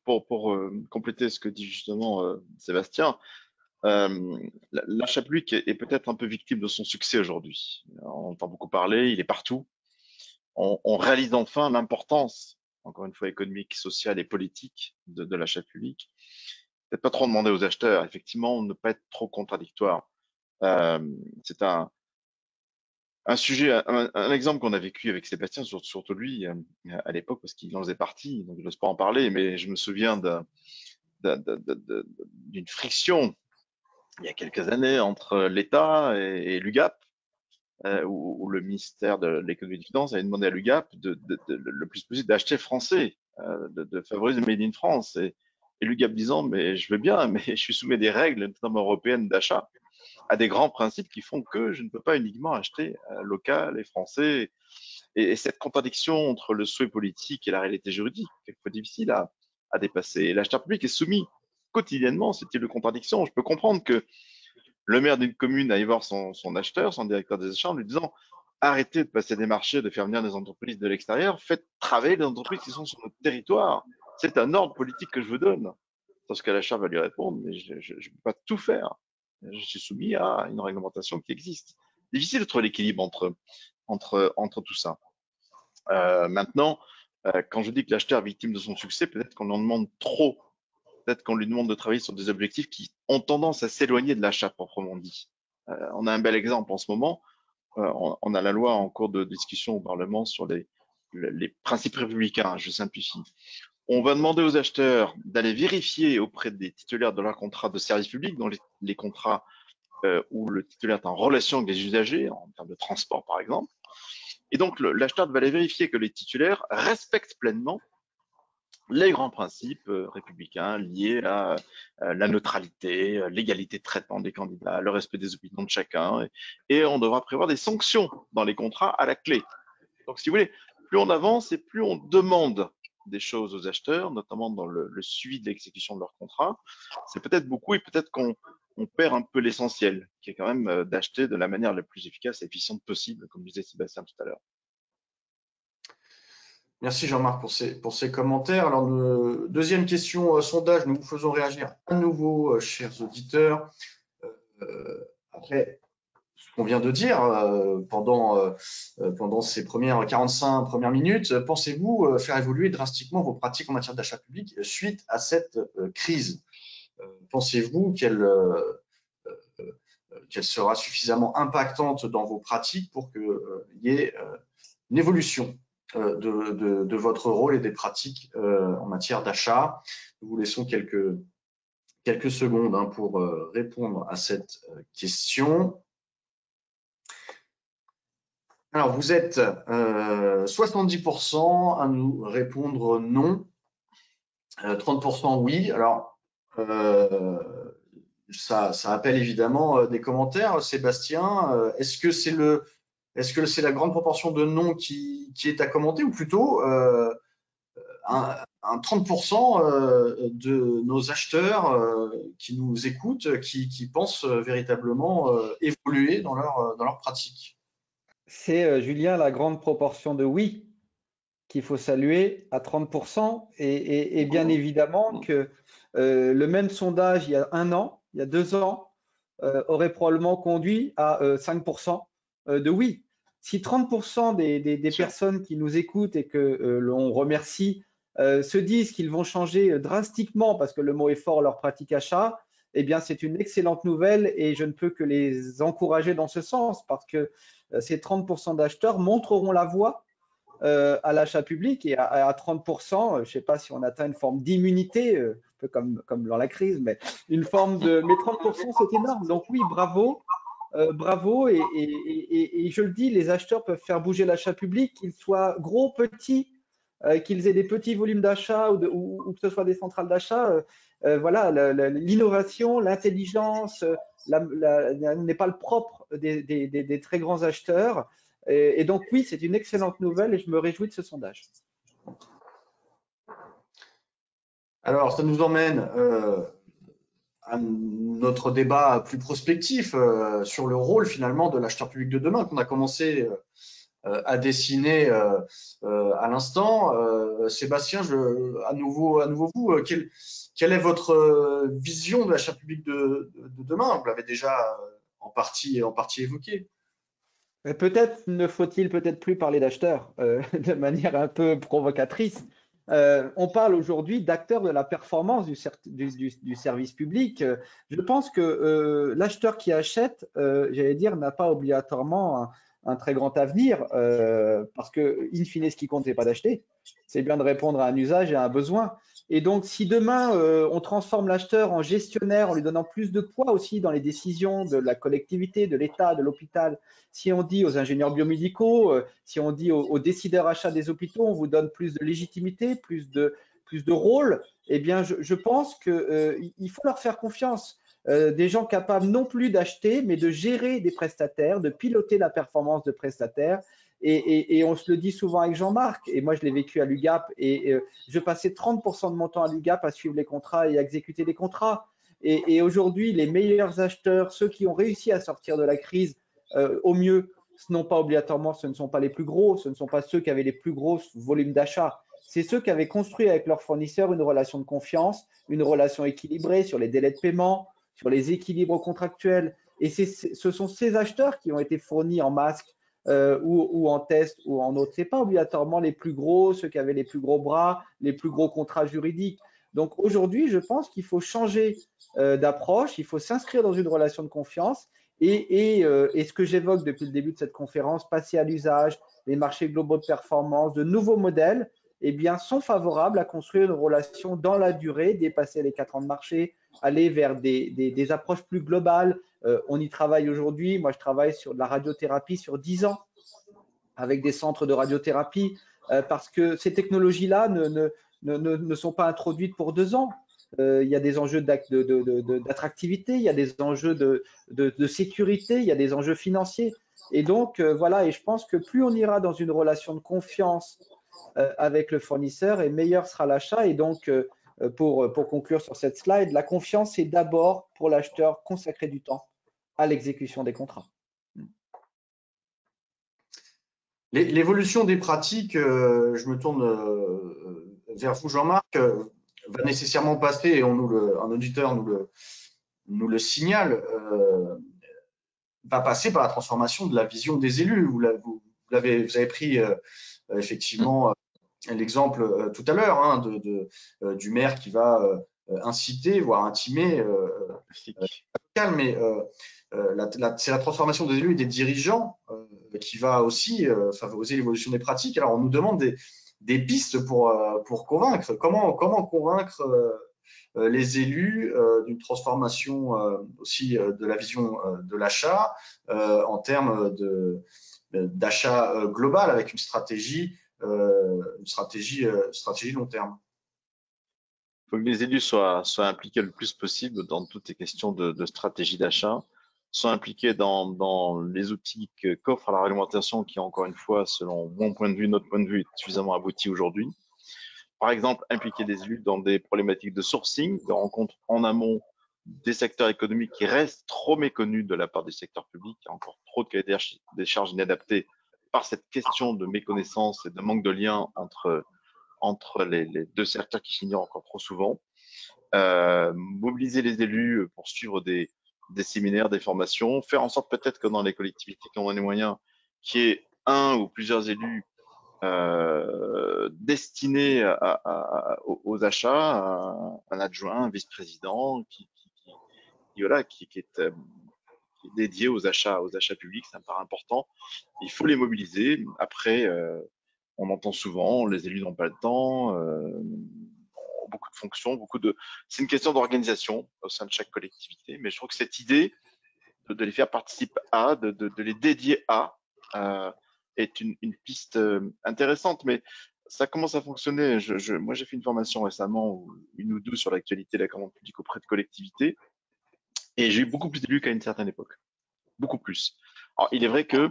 Pour compléter ce que dit justement Sébastien, l'achat public est peut-être un peu victime de son succès aujourd'hui. On entend beaucoup parler, il est partout. On réalise enfin l'importance, encore une fois, économique, sociale et politique de l'achat public. Peut-être pas trop demander aux acheteurs, effectivement, ne pas être trop contradictoire. C'est un sujet, un exemple qu'on a vécu avec Sébastien, surtout lui, à l'époque, parce qu'il en faisait partie, donc je n'ose pas en parler, mais je me souviens d'une friction il y a quelques années entre l'État et l'UGAP, où le ministère de l'économie et des finances avait demandé à l'UGAP le plus possible d'acheter français, de favoriser le Made in France. Et l'UGAP disant, mais je veux bien, mais je suis soumis à des règles, notamment européennes, d'achat, à des grands principes qui font que je ne peux pas uniquement acheter local et français. Et cette contradiction entre le souhait politique et la réalité juridique, quelquefois difficile à dépasser. Et l'acheteur public est soumis quotidiennement à ce type de contradiction. Je peux comprendre que le maire d'une commune aille voir son acheteur, son directeur des achats, en lui disant arrêtez de passer des marchés, de faire venir des entreprises de l'extérieur, faites travailler les entreprises qui sont sur notre territoire. C'est un ordre politique que je vous donne. Parce que l'achat va lui répondre, mais je ne peux pas tout faire. Je suis soumis à une réglementation qui existe. Difficile de trouver l'équilibre entre tout ça. Maintenant, quand je dis que l'acheteur est victime de son succès, peut-être qu'on en demande trop. Peut-être qu'on lui demande de travailler sur des objectifs qui ont tendance à s'éloigner de l'achat proprement dit. On a un bel exemple en ce moment. On a la loi en cours de discussion au Parlement sur les principes républicains, je simplifie. On va demander aux acheteurs d'aller vérifier auprès des titulaires de leur contrat de service public, dans les contrats où le titulaire est en relation avec les usagers, en termes de transport par exemple. Et donc l'acheteur va aller vérifier que les titulaires respectent pleinement les grands principes républicains liés à la neutralité, l'égalité de traitement des candidats, le respect des opinions de chacun, et on devra prévoir des sanctions dans les contrats à la clé. Donc si vous voulez, plus on avance et plus on demande des choses aux acheteurs, notamment dans le suivi de l'exécution de leur contrat, c'est peut-être beaucoup et peut-être qu'on perd un peu l'essentiel, qui est quand même d'acheter de la manière la plus efficace et efficiente possible, comme disait Sébastien tout à l'heure. Merci Jean-Marc pour ces commentaires. Alors, deuxième question, sondage, nous vous faisons réagir à nouveau, chers auditeurs. Après ce qu'on vient de dire pendant ces 45 premières minutes, pensez-vous faire évoluer drastiquement vos pratiques en matière d'achat public suite à cette crise? Pensez-vous qu'elle sera suffisamment impactante dans vos pratiques pour qu'il y ait une évolution de votre rôle et des pratiques en matière d'achat? Nous vous laissons quelques secondes pour répondre à cette question. Alors, vous êtes 70% à nous répondre non, 30% oui. Alors, ça appelle évidemment des commentaires. Sébastien, est-ce que c'est la grande proportion de non qui est à commenter, ou plutôt un 30% de nos acheteurs qui nous écoutent, qui pensent véritablement évoluer dans leur pratique? C'est, Julien, la grande proportion de oui qu'il faut saluer à 30%. Et bien évidemment que le même sondage il y a 1 an, il y a 2 ans, aurait probablement conduit à 5% de oui. Si 30% des personnes qui nous écoutent et que l'on remercie se disent qu'ils vont changer drastiquement, parce que le mot est fort, leur pratique achat, eh bien, c'est une excellente nouvelle et je ne peux que les encourager dans ce sens parce que ces 30% d'acheteurs montreront la voie à l'achat public et à 30%, je ne sais pas si on atteint une forme d'immunité, un peu comme dans la crise, mais une forme de… Mais 30%, c'est énorme. Donc oui, bravo. Bravo et je le dis, les acheteurs peuvent faire bouger l'achat public, qu'ils soient gros, petits, qu'ils aient des petits volumes d'achat ou que ce soit des centrales d'achat. Voilà, l'innovation, l'intelligence n'est pas le propre des très grands acheteurs. Et donc oui, c'est une excellente nouvelle et je me réjouis de ce sondage. Alors, ça nous emmène à notre débat plus prospectif sur le rôle finalement de l'acheteur public de demain qu'on a commencé à dessiner à l'instant. Sébastien, à nouveau vous, quelle est votre vision de l'achat public de demain? Vous l'avez déjà en partie évoqué. Peut-être ne faut-il peut-être plus parler d'acheteurs de manière un peu provocatrice. On parle aujourd'hui d'acteurs de la performance du service public. Je pense que l'acheteur qui achète, j'allais dire, n'a pas obligatoirement un très grand avenir parce que, in fine, ce qui compte, c'est pas d'acheter, c'est bien de répondre à un usage et à un besoin. Et donc, si demain, on transforme l'acheteur en gestionnaire en lui donnant plus de poids aussi dans les décisions de la collectivité, de l'État, de l'hôpital, si on dit aux ingénieurs biomédicaux, si on dit aux décideurs achats des hôpitaux, on vous donne plus de légitimité, plus de rôle, eh bien, je pense qu'il faut leur faire confiance. Des gens capables non plus d'acheter, mais de gérer des prestataires, de piloter la performance de prestataires. Et on se le dit souvent avec Jean-Marc, et moi je l'ai vécu à l'UGAP, et je passais 30% de mon temps à l'UGAP à suivre les contrats et à exécuter les contrats. Et aujourd'hui, les meilleurs acheteurs, ceux qui ont réussi à sortir de la crise, au mieux, ce ne sont pas les plus gros, ce ne sont pas ceux qui avaient les plus gros volumes d'achat. C'est ceux qui avaient construit avec leurs fournisseurs une relation de confiance, une relation équilibrée sur les délais de paiement, sur les équilibres contractuels. Et ce sont ces acheteurs qui ont été fournis en masque ou en test ou en autre. Ce n'est pas obligatoirement les plus gros, ceux qui avaient les plus gros bras, les plus gros contrats juridiques. Donc aujourd'hui, je pense qu'il faut changer d'approche, il faut s'inscrire dans une relation de confiance et ce que j'évoque depuis le début de cette conférence, passer à l'usage, les marchés globaux de performance, de nouveaux modèles, eh bien, sont favorables à construire une relation dans la durée, dépasser les 4 ans de marché, aller vers des approches plus globales. On y travaille aujourd'hui. Moi, je travaille sur de la radiothérapie sur 10 ans avec des centres de radiothérapie parce que ces technologies-là ne sont pas introduites pour 2 ans. Il y a des enjeux d'attractivité, il y a des enjeux de sécurité, il y a des enjeux financiers. Et donc, voilà, et je pense que plus on ira dans une relation de confiance avec le fournisseur, et meilleur sera l'achat. Et donc, pour conclure sur cette slide, la confiance est d'abord pour l'acheteur consacrer du temps à l'exécution des contrats. L'évolution des pratiques, je me tourne vers vous, Jean-Marc, va nécessairement passer, et un auditeur nous le signale, va passer par la transformation de la vision des élus. Vous avez pris effectivement l'exemple tout à l'heure hein, du maire qui va inciter, voire intimer, mais c'est la transformation des élus et des dirigeants qui va aussi favoriser l'évolution des pratiques. Alors, on nous demande des pistes pour convaincre. Comment convaincre les élus d'une transformation aussi de la vision de l'achat en termes d'achat global avec une stratégie long terme. Il faut que les élus soient impliqués le plus possible dans toutes les questions de stratégie d'achat, soient impliqués dans les outils qu'offre la réglementation qui, encore une fois, selon mon point de vue, notre point de vue, est suffisamment abouti aujourd'hui. Par exemple, impliquer des élus dans des problématiques de sourcing, de rencontres en amont des secteurs économiques qui restent trop méconnus de la part du secteur public. Il y a encore trop de cahiers des charges inadaptés par cette question de méconnaissance et de manque de lien entre les deux secteurs qui s'ignorent encore trop souvent. Mobiliser les élus pour suivre des séminaires, des formations, faire en sorte peut-être que dans les collectivités qui en ont les moyens, qu'il y ait un ou plusieurs élus destiné aux achats, un adjoint, un vice-président voilà, qui est dédié aux achats publics. Ça me paraît important. Il faut les mobiliser. Après, on entend souvent, les élus n'ont pas le temps, beaucoup de fonctions, c'est une question d'organisation au sein de chaque collectivité. Mais je trouve que cette idée de les faire participer de les dédier euh, est une piste intéressante. Mais ça commence à fonctionner. Moi, j'ai fait une formation récemment, une ou deux, sur l'actualité de la commande publique auprès de collectivités, et j'ai eu beaucoup plus d'élus qu'à une certaine époque. Beaucoup plus. Alors, il est vrai que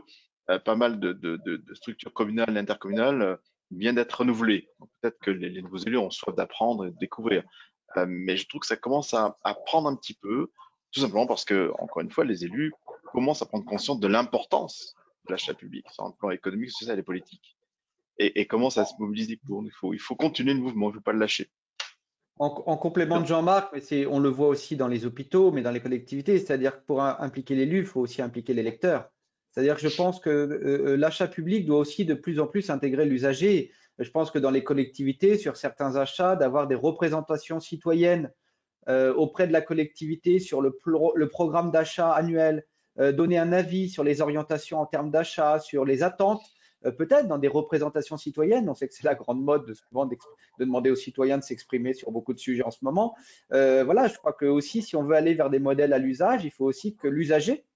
pas mal de structures communales et intercommunales viennent d'être renouvelées. Donc, peut-être que les nouveaux élus ont soif d'apprendre et de découvrir. Mais je trouve que ça commence à prendre un petit peu, tout simplement parce que, encore une fois, les élus commencent à prendre conscience de l'importance de l'achat public sur un plan économique, social et politique, et commencent à se mobiliser pour. Il faut continuer le mouvement, il ne faut pas le lâcher. En complément de Jean-Marc, mais on le voit aussi dans les hôpitaux, mais dans les collectivités, c'est-à-dire que pour impliquer l'élu, il faut aussi impliquer l'électeur. C'est-à-dire que je pense que l'achat public doit aussi de plus en plus intégrer l'usager. Je pense que dans les collectivités, sur certains achats, d'avoir des représentations citoyennes auprès de la collectivité sur le programme d'achat annuel, donner un avis sur les orientations en termes d'achat, sur les attentes, peut-être dans des représentations citoyennes. On sait que c'est la grande mode souvent de demander aux citoyens de s'exprimer sur beaucoup de sujets en ce moment. Voilà, je crois que aussi, si on veut aller vers des modèles à l'usage, il faut aussi que l'usager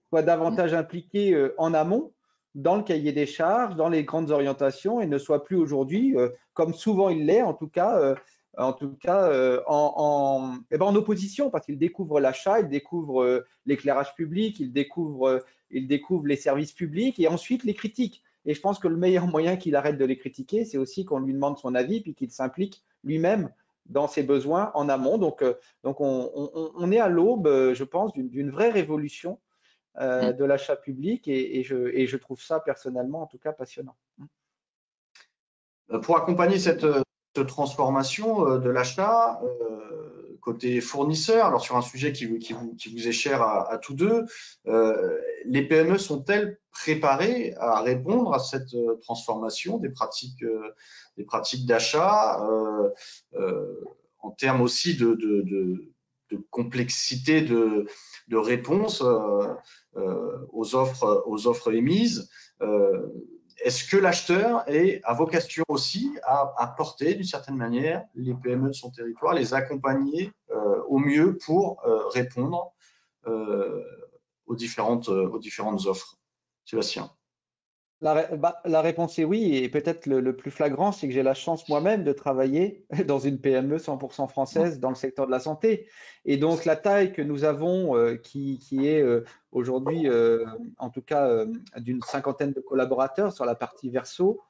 soit davantage impliqué en amont dans le cahier des charges, dans les grandes orientations, et ne soit plus aujourd'hui, comme souvent il l'est, en tout cas, en opposition, parce qu'il découvre l'achat, il découvre l'éclairage public, il découvre les services publics et ensuite les critiques. Et je pense que le meilleur moyen qu'il arrête de les critiquer, c'est aussi qu'on lui demande son avis, puis qu'il s'implique lui-même dans ses besoins en amont. Donc on est à l'aube, je pense, d'une vraie révolution de l'achat public, et je trouve ça personnellement, en tout cas, passionnant. Pour accompagner cette transformation de l'achat, côté fournisseur, alors sur un sujet qui vous est cher à tous deux, les PME sont-elles préparées à répondre à cette transformation des pratiques d'achat, en termes aussi de complexité de réponse aux offres émises? Est-ce que l'acheteur a vocation aussi à porter d'une certaine manière les PME de son territoire, les accompagner au mieux pour répondre aux différentes offres? Sébastien. La réponse est oui, et peut-être le plus flagrant, c'est que j'ai la chance moi-même de travailler dans une PME 100% française dans le secteur de la santé. Et donc la taille que nous avons, qui est aujourd'hui, en tout cas, d'une cinquantaine de collaborateurs sur la partie Verso,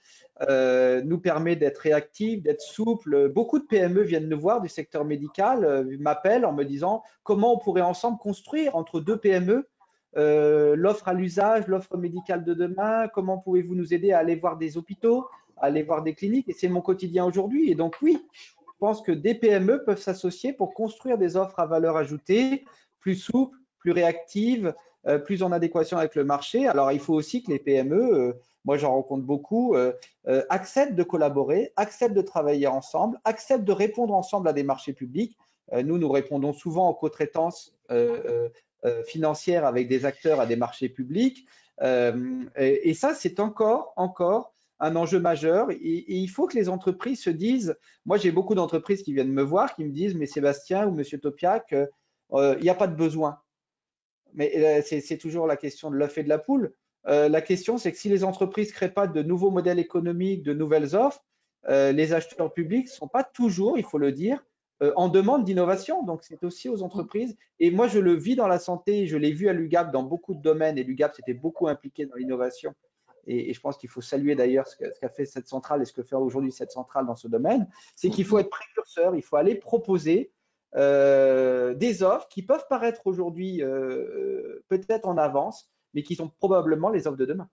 nous permet d'être réactifs, d'être souples. Beaucoup de PME viennent nous voir du secteur médical, m'appellent en me disant comment on pourrait ensemble construire entre deux PME l'offre à l'usage, l'offre médicale de demain, comment pouvez-vous nous aider à aller voir des hôpitaux, à aller voir des cliniques, et c'est mon quotidien aujourd'hui. Et donc oui, je pense que des PME peuvent s'associer pour construire des offres à valeur ajoutée, plus souples, plus réactives, plus en adéquation avec le marché. Alors il faut aussi que les PME, moi j'en rencontre beaucoup, acceptent de collaborer, acceptent de travailler ensemble, acceptent de répondre ensemble à des marchés publics. Nous répondons souvent aux co-traitances financière avec des acteurs à des marchés publics. Et ça, c'est encore un enjeu majeur. Et il faut que les entreprises se disent, moi j'ai beaucoup d'entreprises qui viennent me voir, qui me disent, mais Sébastien ou Monsieur Topiac, il n'y a pas de besoin. Mais c'est toujours la question de l'œuf et de la poule. La question, c'est que si les entreprises ne créent pas de nouveaux modèles économiques, de nouvelles offres, les acheteurs publics ne sont pas toujours, il faut le dire, en demande d'innovation. Donc, c'est aussi aux entreprises. Et moi, je le vis dans la santé, je l'ai vu à l'UGAP dans beaucoup de domaines, et l'UGAP s'était beaucoup impliqué dans l'innovation. Et je pense qu'il faut saluer d'ailleurs ce qu'a fait cette centrale et ce que fait aujourd'hui cette centrale dans ce domaine. C'est qu'il faut être précurseur, il faut aller proposer des offres qui peuvent paraître aujourd'hui peut-être en avance, mais qui sont probablement les offres de demain.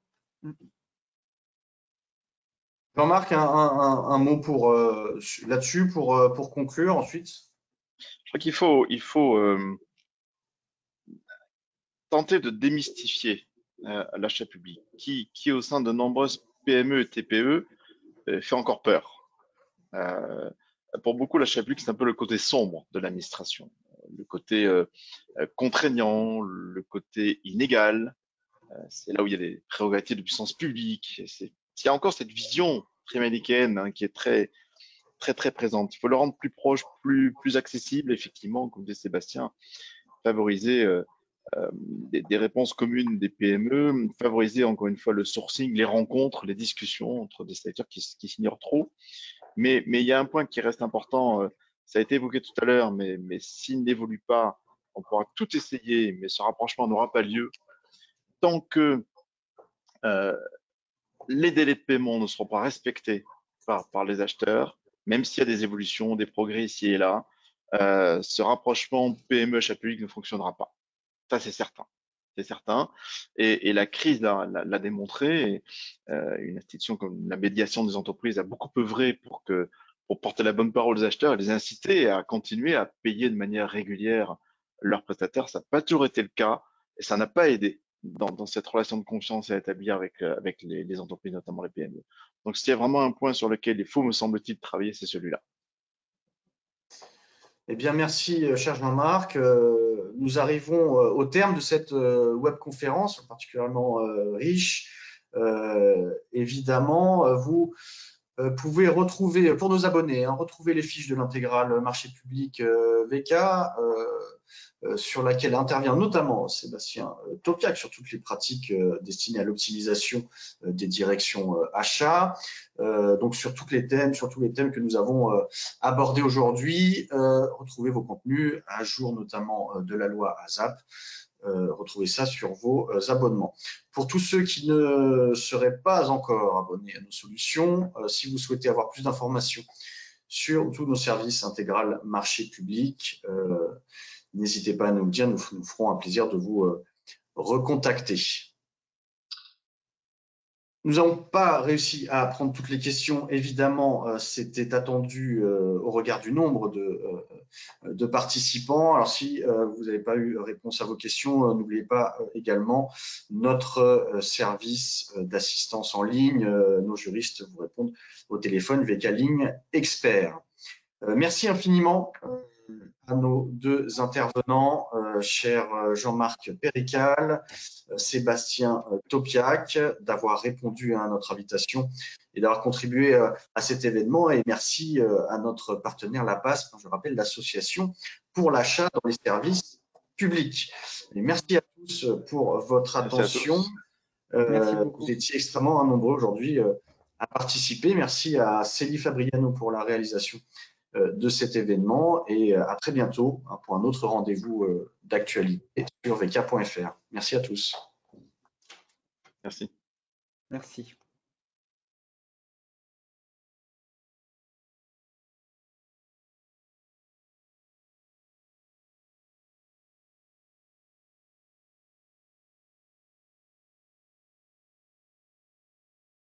Jean-Marc, un mot là-dessus pour conclure ensuite. Je crois qu'il faut tenter de démystifier l'achat public, qui au sein de nombreuses PME et TPE fait encore peur. Pour beaucoup, l'achat public, c'est un peu le côté sombre de l'administration, le côté contraignant, le côté inégal. C'est là où il y a des prérogatives de puissance publique. Il y a encore cette vision américaine, hein, qui est très, très, très présente. Il faut le rendre plus proche, plus accessible, effectivement, comme disait Sébastien, favoriser des réponses communes des PME, favoriser encore une fois le sourcing, les rencontres, les discussions entre des secteurs qui s'ignorent trop. Mais il y a un point qui reste important, ça a été évoqué tout à l'heure, mais s'il n'évolue pas, on pourra tout essayer, mais ce rapprochement n'aura pas lieu tant que les délais de paiement ne seront pas respectés par les acheteurs, même s'il y a des évolutions, des progrès ici et là, ce rapprochement PME achat public ne fonctionnera pas. Ça, c'est certain. C'est certain. Et la crise l'a démontré. Et, une institution comme la médiation des entreprises a beaucoup œuvré pour porter la bonne parole aux acheteurs et les inciter à continuer à payer de manière régulière leurs prestataires. Ça n'a pas toujours été le cas et ça n'a pas aidé dans cette relation de confiance à établir avec les entreprises, notamment les PME. Donc, s'il y a vraiment un point sur lequel il faut, me semble-t-il, travailler, c'est celui-là. Eh bien, merci, cher Jean-Marc. Nous arrivons au terme de cette webconférence particulièrement riche. Évidemment, vous pouvez retrouver, pour nos abonnés, hein, retrouver les fiches de l'intégrale marché public VK, sur laquelle intervient notamment Sébastien Topiac sur toutes les pratiques destinées à l'optimisation des directions achats. Donc sur tous les thèmes que nous avons abordés aujourd'hui, retrouvez vos contenus à jour, notamment de la loi ASAP. Retrouvez ça sur vos abonnements. Pour tous ceux qui ne seraient pas encore abonnés à nos solutions, si vous souhaitez avoir plus d'informations sur tous nos services intégral marché public, n'hésitez pas à nous le dire, nous ferons un plaisir de vous recontacter. Nous n'avons pas réussi à prendre toutes les questions. Évidemment, c'était attendu au regard du nombre de participants. Alors, si vous n'avez pas eu réponse à vos questions, n'oubliez pas également notre service d'assistance en ligne. Nos juristes vous répondent au téléphone VK Ligne Expert. Merci infiniment à nos deux intervenants, cher Jean-Marc Pérical, Sébastien Topiac, d'avoir répondu à notre invitation et d'avoir contribué à cet événement. Et merci à notre partenaire La PASP, je rappelle l'association pour l'achat dans les services publics. Et merci à tous pour votre attention. Vous étiez extrêmement nombreux aujourd'hui à participer. Merci à Célie Fabriano pour la réalisation de cet événement et à très bientôt pour un autre rendez-vous d'actualité sur vk.fr. Merci à tous. Merci. Merci.